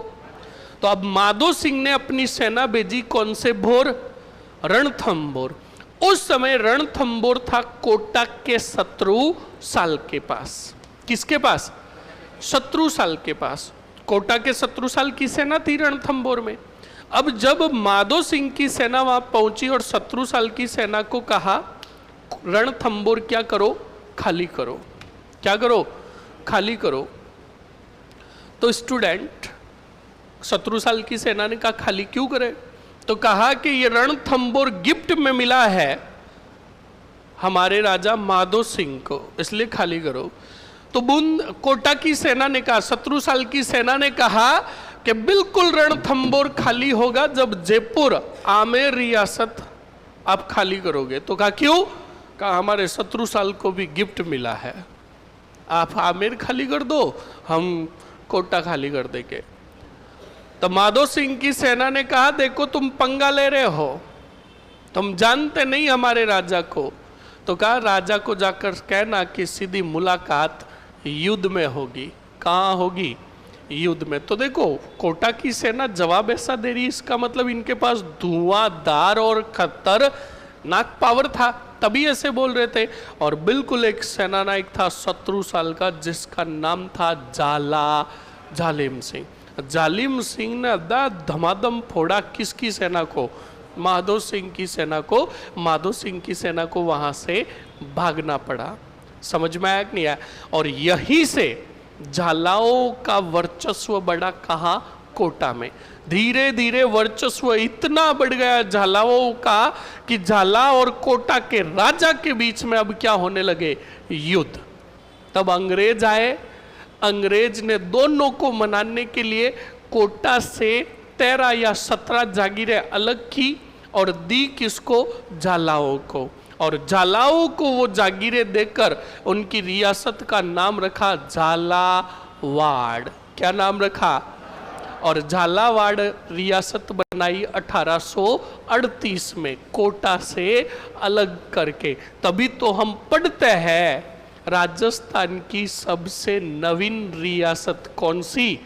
तो अब माधो सिंह ने अपनी सेना भेजी कौन से भोर? रणथंबोर। उस समय रणथंबोर था कोटा के शत्रु साल के पास। किसके पास? शत्रु साल के पास। कोटा के शत्रु साल की सेना थी रणथंबोर में। अब जब माधो सिंह की सेना वहां पहुंची और शत्रु साल की सेना को कहा रणथंबोर क्या करो? खाली करो। क्या करो? खाली करो। तो स्टूडेंट, शत्रु साल की सेना ने कहा खाली क्यों करे? तो कहा कि ये रणथंबोर गिफ्ट में मिला है हमारे राजा माधो सिंह को, इसलिए खाली करो। तो कोटा की सेना ने कहा, शत्रु साल की सेना ने कहा कि बिल्कुल रणथंबोर खाली होगा जब जयपुर आमेर रियासत आप खाली करोगे। तो कहा क्यों? कहा हमारे शत्रु साल को भी गिफ्ट मिला है, आप आमेर खाली कर दो, हम कोटा खाली कर देंगे। तो माधो सिंह की सेना ने कहा देखो तुम पंगा ले रहे हो, तुम जानते नहीं हमारे राजा को। तो कहा राजा को जाकर कहना कि सीधी मुलाकात युद्ध में होगी। कहाँ होगी? युद्ध में। तो देखो कोटा की सेना जवाब ऐसा दे रही, इसका मतलब इनके पास धुआंधार और खतरनाक पावर था, तभी ऐसे बोल रहे थे। और बिल्कुल एक सेनानायक था शत्रु साल का, जिसका नाम था जालिम सिंह। जालिम सिंह ने धमाधम फोड़ा किसकी सेना को? माधो सिंह की सेना को। माधो सिंह की सेना को वहां से भागना पड़ा। समझ में आया कि नहीं आया? और यहीं से झालाओं का वर्चस्व बढ़ा। कहाँ? कोटा में। धीरे धीरे वर्चस्व इतना बढ़ गया झालाओं का कि झाला और कोटा के राजा के बीच में अब क्या होने लगे? युद्ध। तब अंग्रेज आए। अंग्रेज ने दोनों को मनाने के लिए कोटा से 13 या 17 जागीरें अलग की और दी किसको? झालाओं को। और झालाओं को वो जागीरें देकर उनकी रियासत का नाम रखा झालावाड़। क्या नाम रखा? और झालावाड़ रियासत बनाई 1838 में कोटा से अलग करके। तभी तो हम पढ़ते हैं राजस्थान की सबसे नवीन रियासत कौन सी?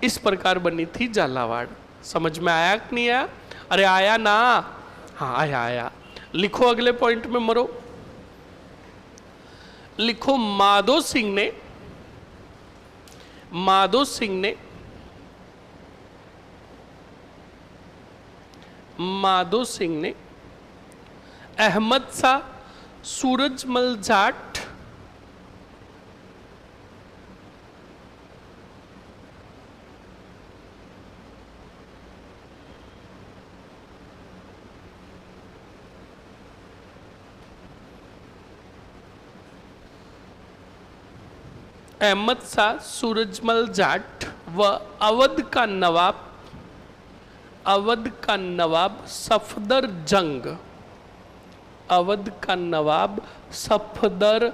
इस प्रकार बनी थी झालावाड़। समझ में आया कि नहीं आया? अरे आया ना? हाँ आया। लिखो अगले पॉइंट में मरो। लिखो माधो सिंह ने अहमद शाह, सूरजमल जाट, अहमद शाह, सूरजमल जाट व अवध का नवाब सफदर जंग, अवध का नवाब सफदर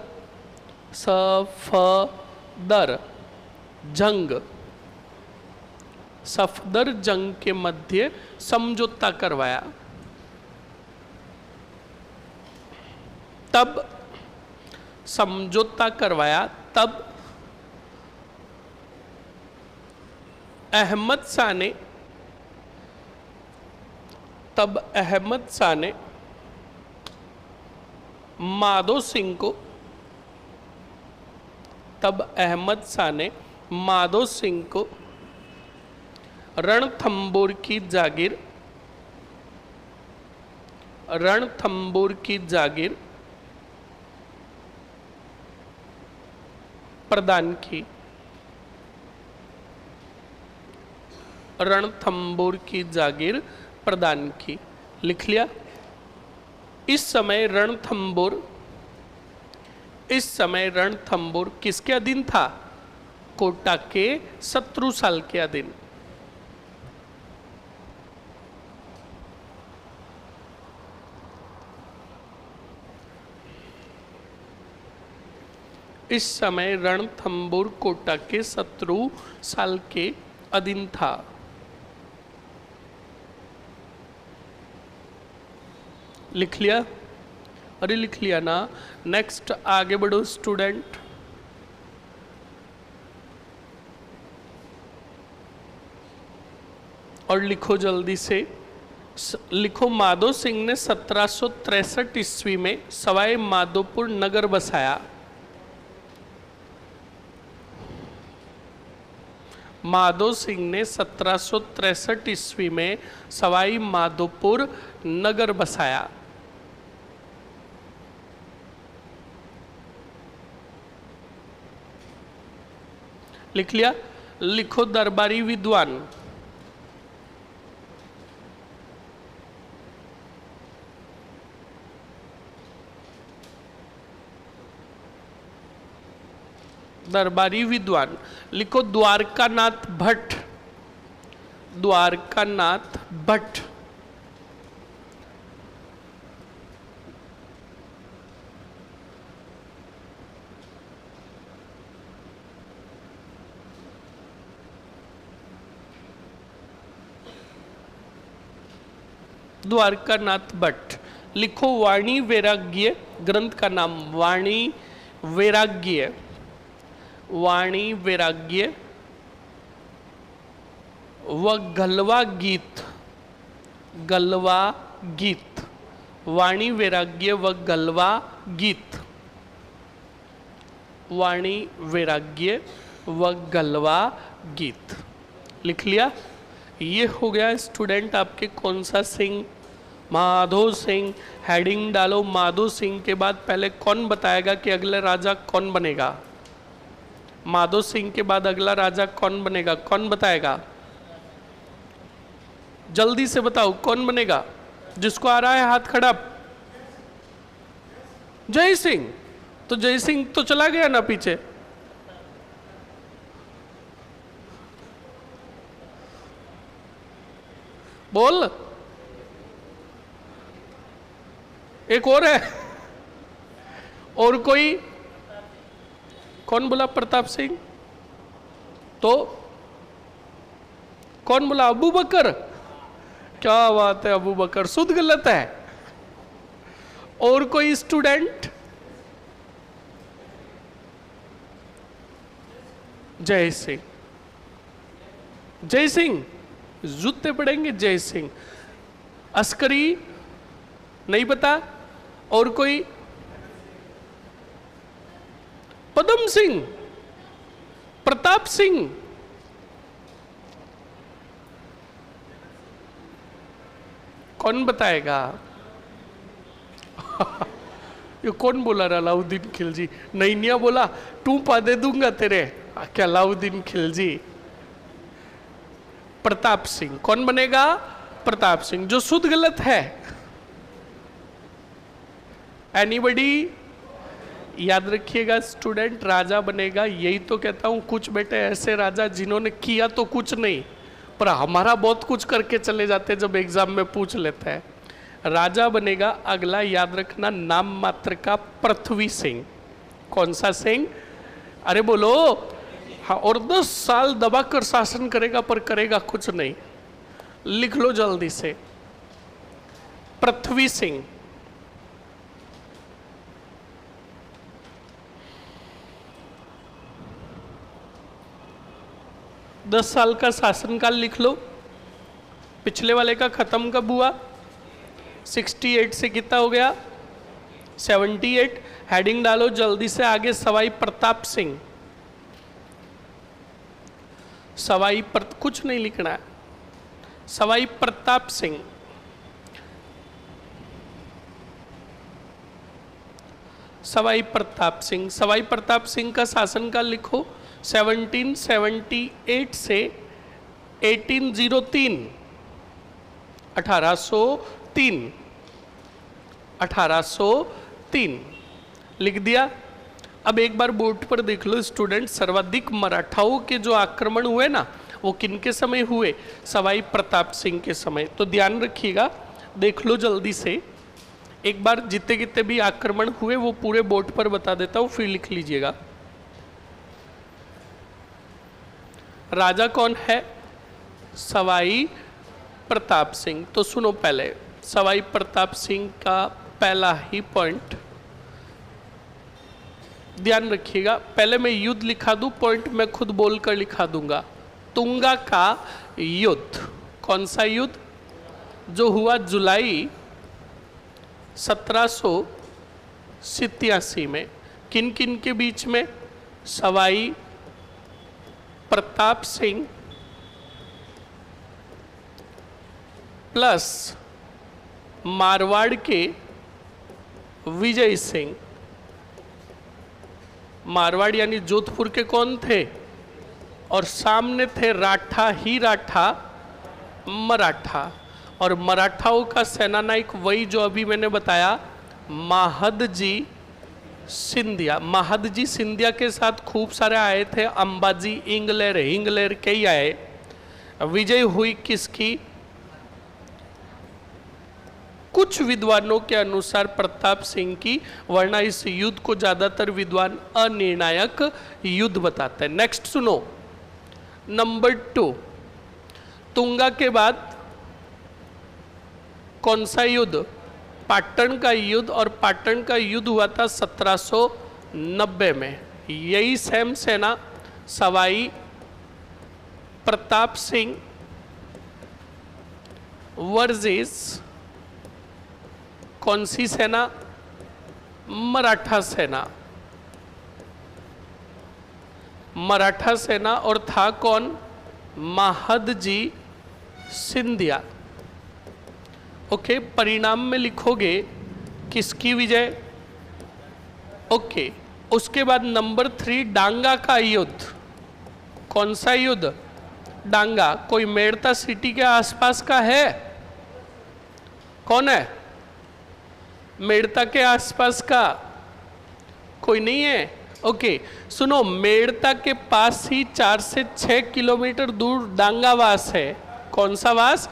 जंग के मध्य समझौता करवाया। तब समझौता करवाया, तब अहमद शाह ने माधो सिंह को रणथंबोर की जागीर प्रदान की। रणथंबोर की जागीर प्रदान की। लिख लिया? इस समय रणथंबोर किसके अधीन था? कोटा के शत्रु साल के अधीन। इस समय रणथंबोर कोटा के शत्रु साल के अधीन था। लिख लिया? अरे लिख लिया ना? नेक्स्ट आगे बढ़ो स्टूडेंट। और लिखो जल्दी से। लिखो माधो सिंह ने 1763 ईस्वी में सवाई माधोपुर नगर बसाया। माधो सिंह ने 1763 ईस्वी में सवाई माधोपुर नगर बसाया। लिख लिया? लिखो दरबारी विद्वान। दरबारी विद्वान। लिखो द्वारकानाथ भट्ट। द्वारकानाथ भट्ट। द्वारकानाथ भट्ट। लिखो वाणी वैराग्य, ग्रंथ का नाम वाणी वैराग्य, वाणी वैराग्य व गलवा गीत, गलवा गीत, वाणी वैराग्य व गलवा गीत, वाणी वैराग्य व गलवा गीत। लिख लिया? ये हो गया स्टूडेंट आपके कौन सा सिंह, माधो सिंह। हेडिंग डालो माधो सिंह के बाद पहले कौन बताएगा कि अगला राजा कौन बनेगा? माधो सिंह के बाद अगला राजा कौन बनेगा? कौन बताएगा? जल्दी से बताओ कौन बनेगा? जिसको आ रहा है हाथ खड़ा। जय सिंह। तो जय सिंह तो चला गया ना पीछे। बोल। एक और है। और कोई? कौन बोला? प्रताप सिंह। तो कौन बोला? अबू बकर। क्या बात है, अबू बकर शुद्ध गलत है। और कोई स्टूडेंट? जय सिंह। जय सिंह जूते पड़ेंगे। जय सिंह। अस्करी नहीं पता। और कोई? पदम सिंह, प्रताप सिंह। कौन बताएगा? ये कौन बोला? अलाउद्दीन खिलजी। नैनिया बोला टूपा दे दूंगा तेरे। क्या अलाउद्दीन खिलजी? प्रताप सिंह। कौन बनेगा? प्रताप सिंह, जो शुद्ध गलत है। एनीबडी? याद रखिएगा स्टूडेंट, राजा बनेगा। यही तो कहता हूं, कुछ बेटे ऐसे राजा जिन्होंने किया तो कुछ नहीं, पर हमारा बहुत कुछ करके चले जाते जब एग्जाम में पूछ लेते हैं। राजा बनेगा अगला, याद रखना, नाम मात्र का पृथ्वी सिंह। कौन सा सिंह? अरे बोलो। हाँ, और 10 साल दबाकर शासन करेगा पर करेगा कुछ नहीं। लिख लो जल्दी से, पृथ्वी सिंह। दस साल का शासनकाल लिख लो। पिछले वाले का खत्म कब हुआ? 68 से कितना हो गया? 78। हेडिंग डालो जल्दी से आगे, सवाई प्रताप सिंह। कुछ नहीं लिखना है। सवाई प्रताप सिंह। सवाई प्रताप सिंह। सवाई प्रताप सिंह का शासनकाल लिखो 1778 से 1803। 1803। 1803 लिख दिया। अब एक बार बोर्ड पर देख लो स्टूडेंट, सर्वाधिक मराठाओं के जो आक्रमण हुए ना, वो किनके समय हुए? सवाई प्रताप सिंह के समय। तो ध्यान रखिएगा, देख लो जल्दी से एक बार, जितने कितने भी आक्रमण हुए वो पूरे बोर्ड पर बता देता हूं, फिर लिख लीजिएगा। राजा कौन है? सवाई प्रताप सिंह। तो सुनो पहले, सवाई प्रताप सिंह का पहला ही पॉइंट ध्यान रखिएगा। पहले मैं युद्ध लिखा दूं, पॉइंट मैं खुद बोलकर लिखा दूंगा। तुंगा का युद्ध। कौन सा युद्ध? जो हुआ जुलाई 1787 में। किन किन के बीच में? सवाई प्रताप सिंह प्लस मारवाड़ के विजय सिंह। मारवाड़ यानी जोधपुर के कौन थे? और सामने थे राठा ही राठा, मराठा। और मराठाओं का सेनानायक वही जो अभी मैंने बताया, महादजी सिंधिया। महादजी सिंधिया के साथ खूब सारे आए थे, अंबाजी, इंगलेर, हिंगलेर कई आए। विजय हुई किसकी? कुछ विद्वानों के अनुसार प्रताप सिंह की, वरना इस युद्ध को ज्यादातर विद्वान अनिर्णायक युद्ध बताते हैं। नेक्स्ट सुनो, नंबर 2, तुंगा के बाद कौन सा युद्ध? पाटन का युद्ध, और पाटन का युद्ध हुआ था 1790 में। यही सेम सेना सवाई प्रताप सिंह वर्सेस कौन सी सेना? मराठा सेना। मराठा सेना, और था कौन? महादजी सिंधिया। ओके, परिणाम में लिखोगे किसकी विजय? ओके, उसके बाद नंबर 3, डांगा का युद्ध। कौन सा युद्ध? डांगा। कोई मेड़ता सिटी के आसपास का है? कौन है? मेड़ता के आसपास का कोई नहीं है? ओके, सुनो, मेड़ता के पास ही 4 से 6 किलोमीटर दूर डांगावास है। कौन सा वास?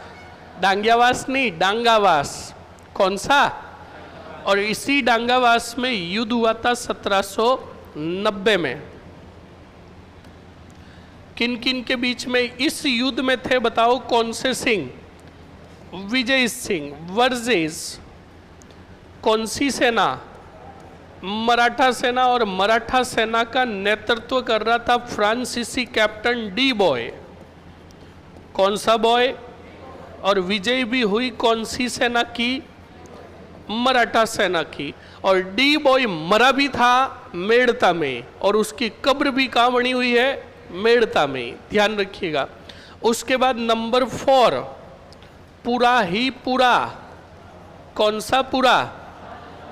डांग्यावास नहीं, डांगावास। कौन सा? और इसी डांगावास में युद्ध हुआ था 1790 में। किन किन के बीच में इस युद्ध में थे बताओ? कौन से सिंह? विजय सिंह वर्सेस कौन सी सेना? मराठा सेना, और मराठा सेना का नेतृत्व कर रहा था फ्रांसीसी कैप्टन डी बॉय। कौन सा बॉय? और विजय भी हुई कौन सी सेना की? मराठा सेना की। और डी बॉय मरा भी था मेड़ता में, और उसकी कब्र भी कहाँ बनी हुई है? मेड़ता में, ध्यान रखिएगा। उसके बाद नंबर 4, पूरा ही पूरा। कौन सा पूरा?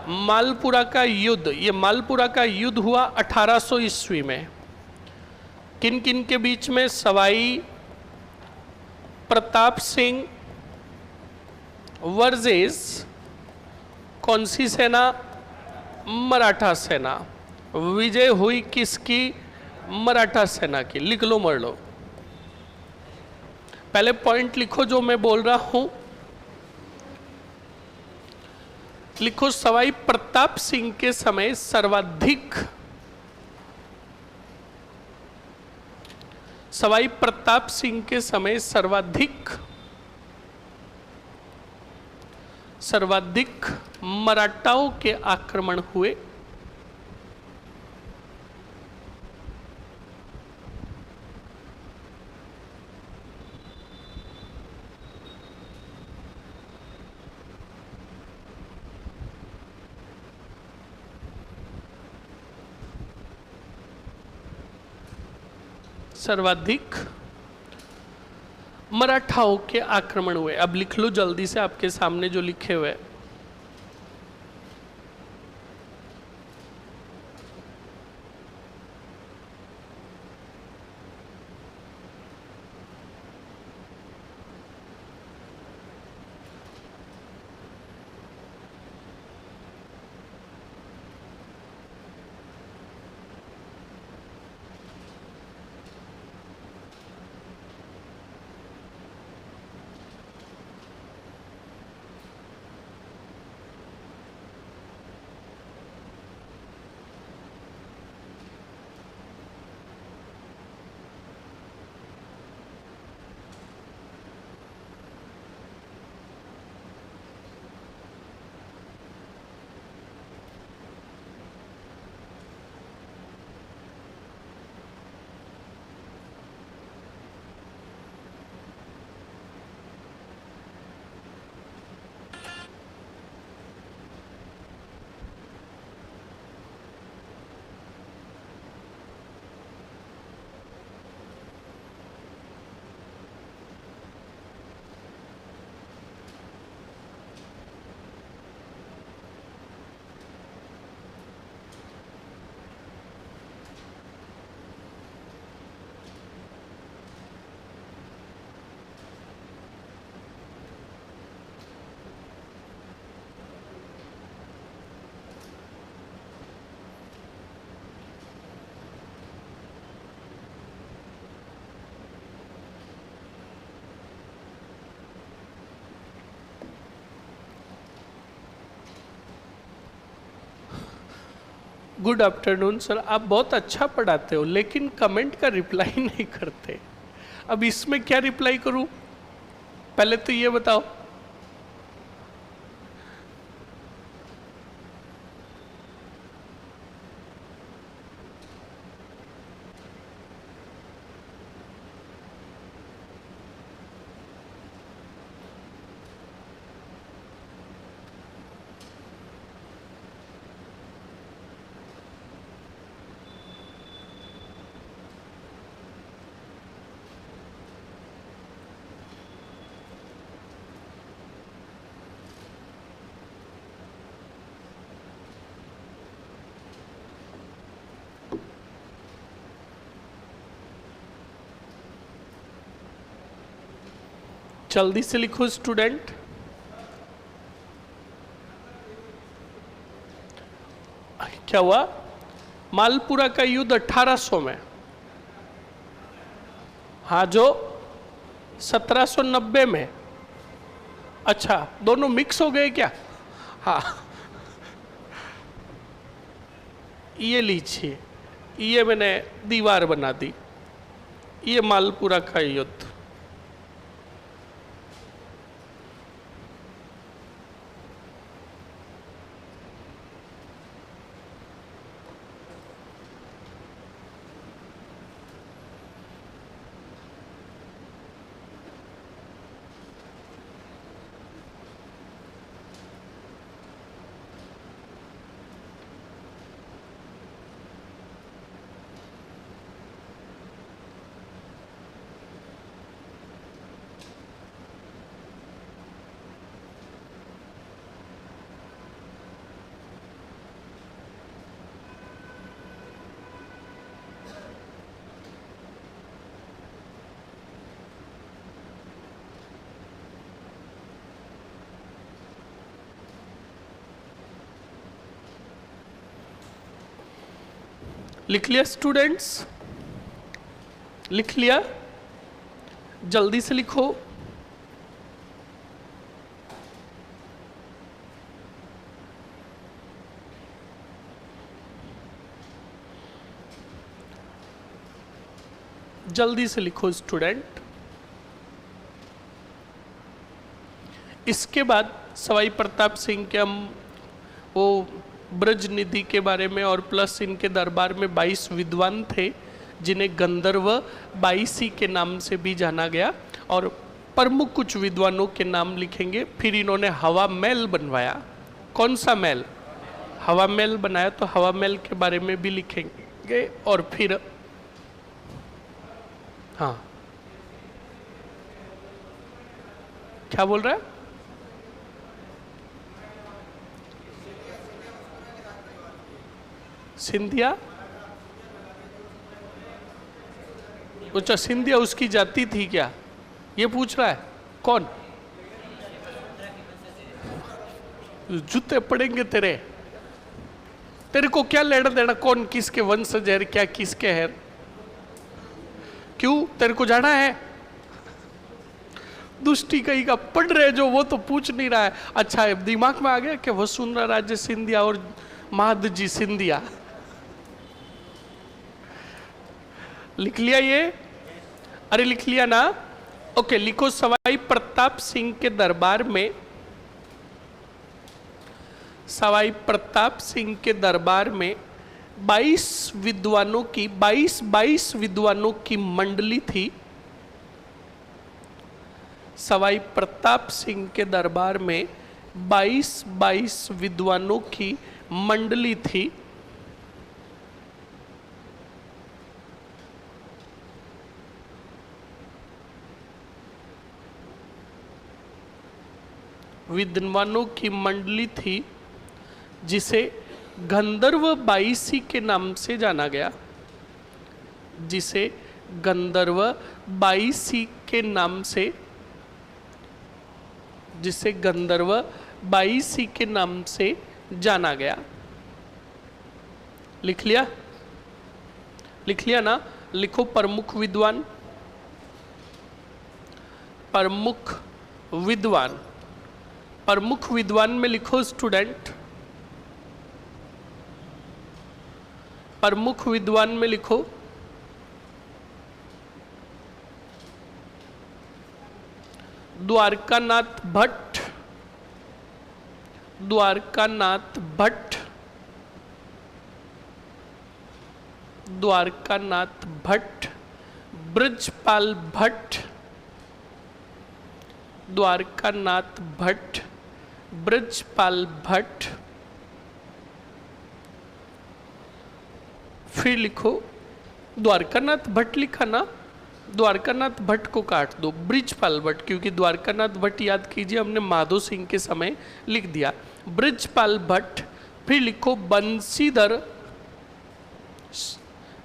मालपुरा का युद्ध। ये मालपुरा का युद्ध हुआ 1800 ईस्वी में। किन किन के बीच में? सवाई प्रताप सिंह वर्सेस कौन सी सेना? मराठा सेना। विजय हुई किसकी? मराठा सेना की। लिख लो, मर लो। पहले पॉइंट लिखो जो मैं बोल रहा हूं। लिखो, सवाई प्रताप सिंह के समय सर्वाधिक, सवाई प्रताप सिंह के समय सर्वाधिक मराठाओं के आक्रमण हुए। सर्वाधिक मराठाओं के आक्रमण हुए। अब लिख लो जल्दी से, आपके सामने जो लिखे हुए। गुड आफ्टरनून सर, आप बहुत अच्छा पढ़ाते हो लेकिन कमेंट का रिप्लाई नहीं करते। अब इसमें क्या रिप्लाई करूं, पहले तो ये बताओ। जल्दी से लिखो स्टूडेंट। क्या हुआ? मालपुरा का युद्ध 1800 में, हाँ जो 1790 में। अच्छा, दोनों मिक्स हो गए क्या? हाँ, ये लीजिए, ये मैंने दीवार बना दी, ये मालपुरा का युद्ध। लिख लिया स्टूडेंट्स? लिख लिया? जल्दी से लिखो। जल्दी से लिखो स्टूडेंट। इसके बाद सवाई प्रताप सिंह के हम वो ब्रज निधि के बारे में और प्लस इनके दरबार में 22 विद्वान थे जिन्हें गंधर्व 22 के नाम से भी जाना गया, और प्रमुख कुछ विद्वानों के नाम लिखेंगे। फिर इन्होंने हवा महल बनवाया। कौन सा महल? हवा महल बनाया, तो हवा महल के बारे में भी लिखेंगे। और फिर हाँ, क्या बोल रहा है? सिंधिया? अच्छा, सिंधिया उसकी जाति थी क्या, ये पूछ रहा है? कौन? जूते पड़ेंगे तेरे। तेरे को क्या लेना देना कौन किसके वंशज है, क्या किसके है? क्यों, तेरे को जाना है? दुष्टि कहीं का पढ़ रहे जो, वो तो पूछ नहीं रहा है। अच्छा, दिमाग में आ गया कि वसुंधरा राजे सिंधिया और महादजी सिंधिया। लिख लिया ये? अरे लिख लिया ना? ओके, लिखो सवाई प्रताप सिंह के दरबार में, सवाई प्रताप सिंह के दरबार में 22 विद्वानों की 22 विद्वानों की मंडली थी। सवाई प्रताप सिंह के दरबार में 22 विद्वानों की मंडली थी। विद्वानों की मंडली थी जिसे गंधर्व 22 के नाम से जाना गया, जिसे गंधर्व 22 के नाम से, जिसे गंधर्व 22 के नाम से जाना गया। लिख लिया? लिख लिया ना? लिखो प्रमुख विद्वान। प्रमुख विद्वान, प्रमुख विद्वान में लिखो स्टूडेंट प्रमुख विद्वान में लिखो द्वारकानाथ भट्ट, द्वारकानाथ भट्ट, द्वारकानाथ भट्ट, ब्रजपाल भट्ट, द्वारकानाथ भट्ट, ब्रजपाल भट्ट। फिर लिखो द्वारकानाथ भट्ट लिखा ना, द्वारकानाथ भट्ट को काट दो, ब्रजपाल भट्ट, क्योंकि द्वारकानाथ भट्ट याद कीजिए हमने माधो सिंह के समय लिख दिया, ब्रजपाल भट्ट। फिर लिखो बंशीधर,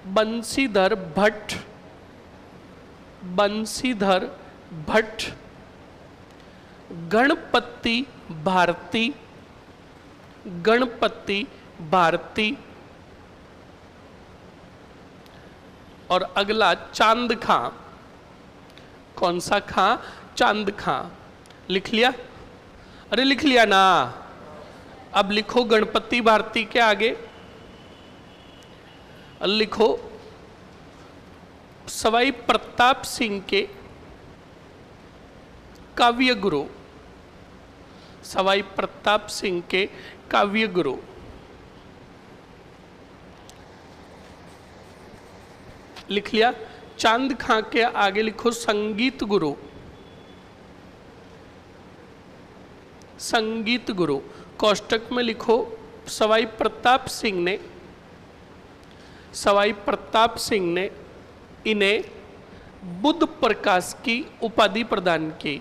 बंशीधर भट्ट, बंशीधर भट्ट, गणपति भारती, गणपति भारती। और अगला चांद खां, कौन सा खां? चांद खां। लिख लिया? अरे लिख लिया ना। अब लिखो गणपति भारती के आगे लिखो सवाई प्रताप सिंह के काव्य गुरु, सवाई प्रताप सिंह के काव्य गुरु। लिख लिया? चांद खां के आगे लिखो संगीत गुरु, संगीत गुरु। कोष्टक में लिखो सवाई प्रताप सिंह ने, सवाई प्रताप सिंह ने इन्हें बुद्ध प्रकाश की उपाधि प्रदान की,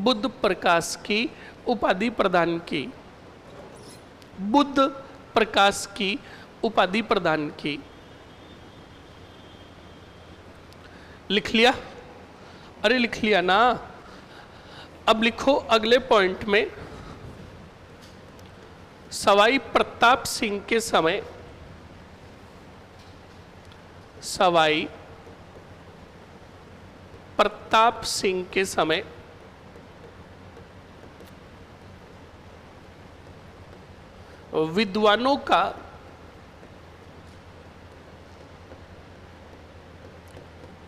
बुद्ध प्रकाश की उपाधि प्रदान की, बुद्ध प्रकाश की उपाधि प्रदान की। लिख लिया? अरे लिख लिया ना। अब लिखो अगले पॉइंट में सवाई प्रताप सिंह के समय, सवाई प्रताप सिंह के समय विद्वानों का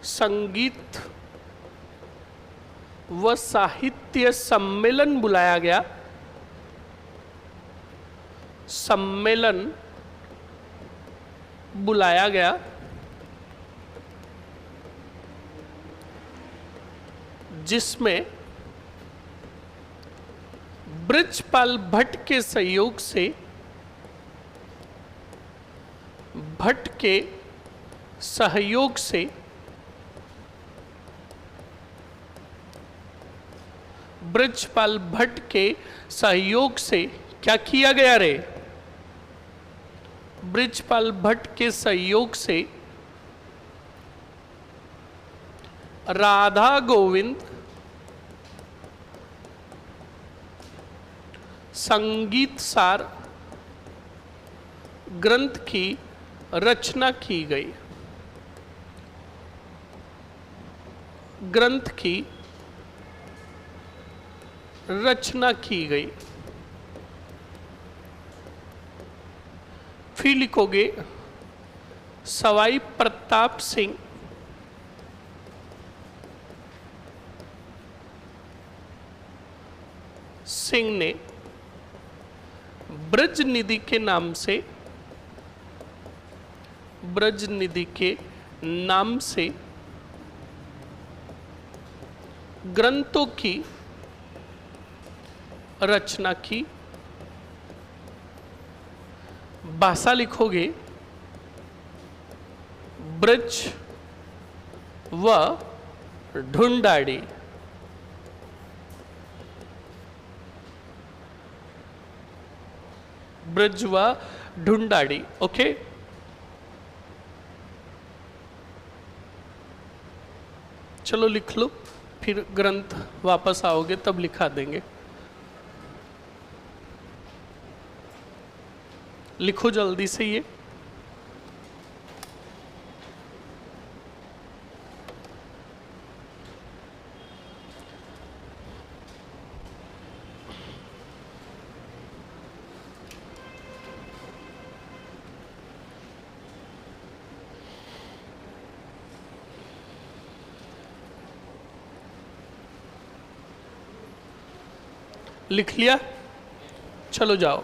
संगीत व साहित्य सम्मेलन बुलाया गया, सम्मेलन बुलाया गया, जिसमें ब्रजपाल भट्ट के सहयोग से, भट्ट के सहयोग से ब्रजपाल भट्ट के सहयोग से क्या किया गया रे? ब्रजपाल भट्ट के सहयोग से राधा गोविंद संगीत सार ग्रंथ की रचना की गई, ग्रंथ की रचना की गई। फिर लिखोगे सवाई प्रताप सिंह ने ब्रज निधि के नाम से, ब्रज निधि के नाम से ग्रंथों की रचना की। भाषा लिखोगे ब्रज व ढूंढाड़ी, ब्रज व ढूंढाड़ी। ओके, चलो लिख लो, फिर ग्रंथ वापस आओगे तब लिखा देंगे। लिखो जल्दी से ये। लिख लिया, चलो जाओ।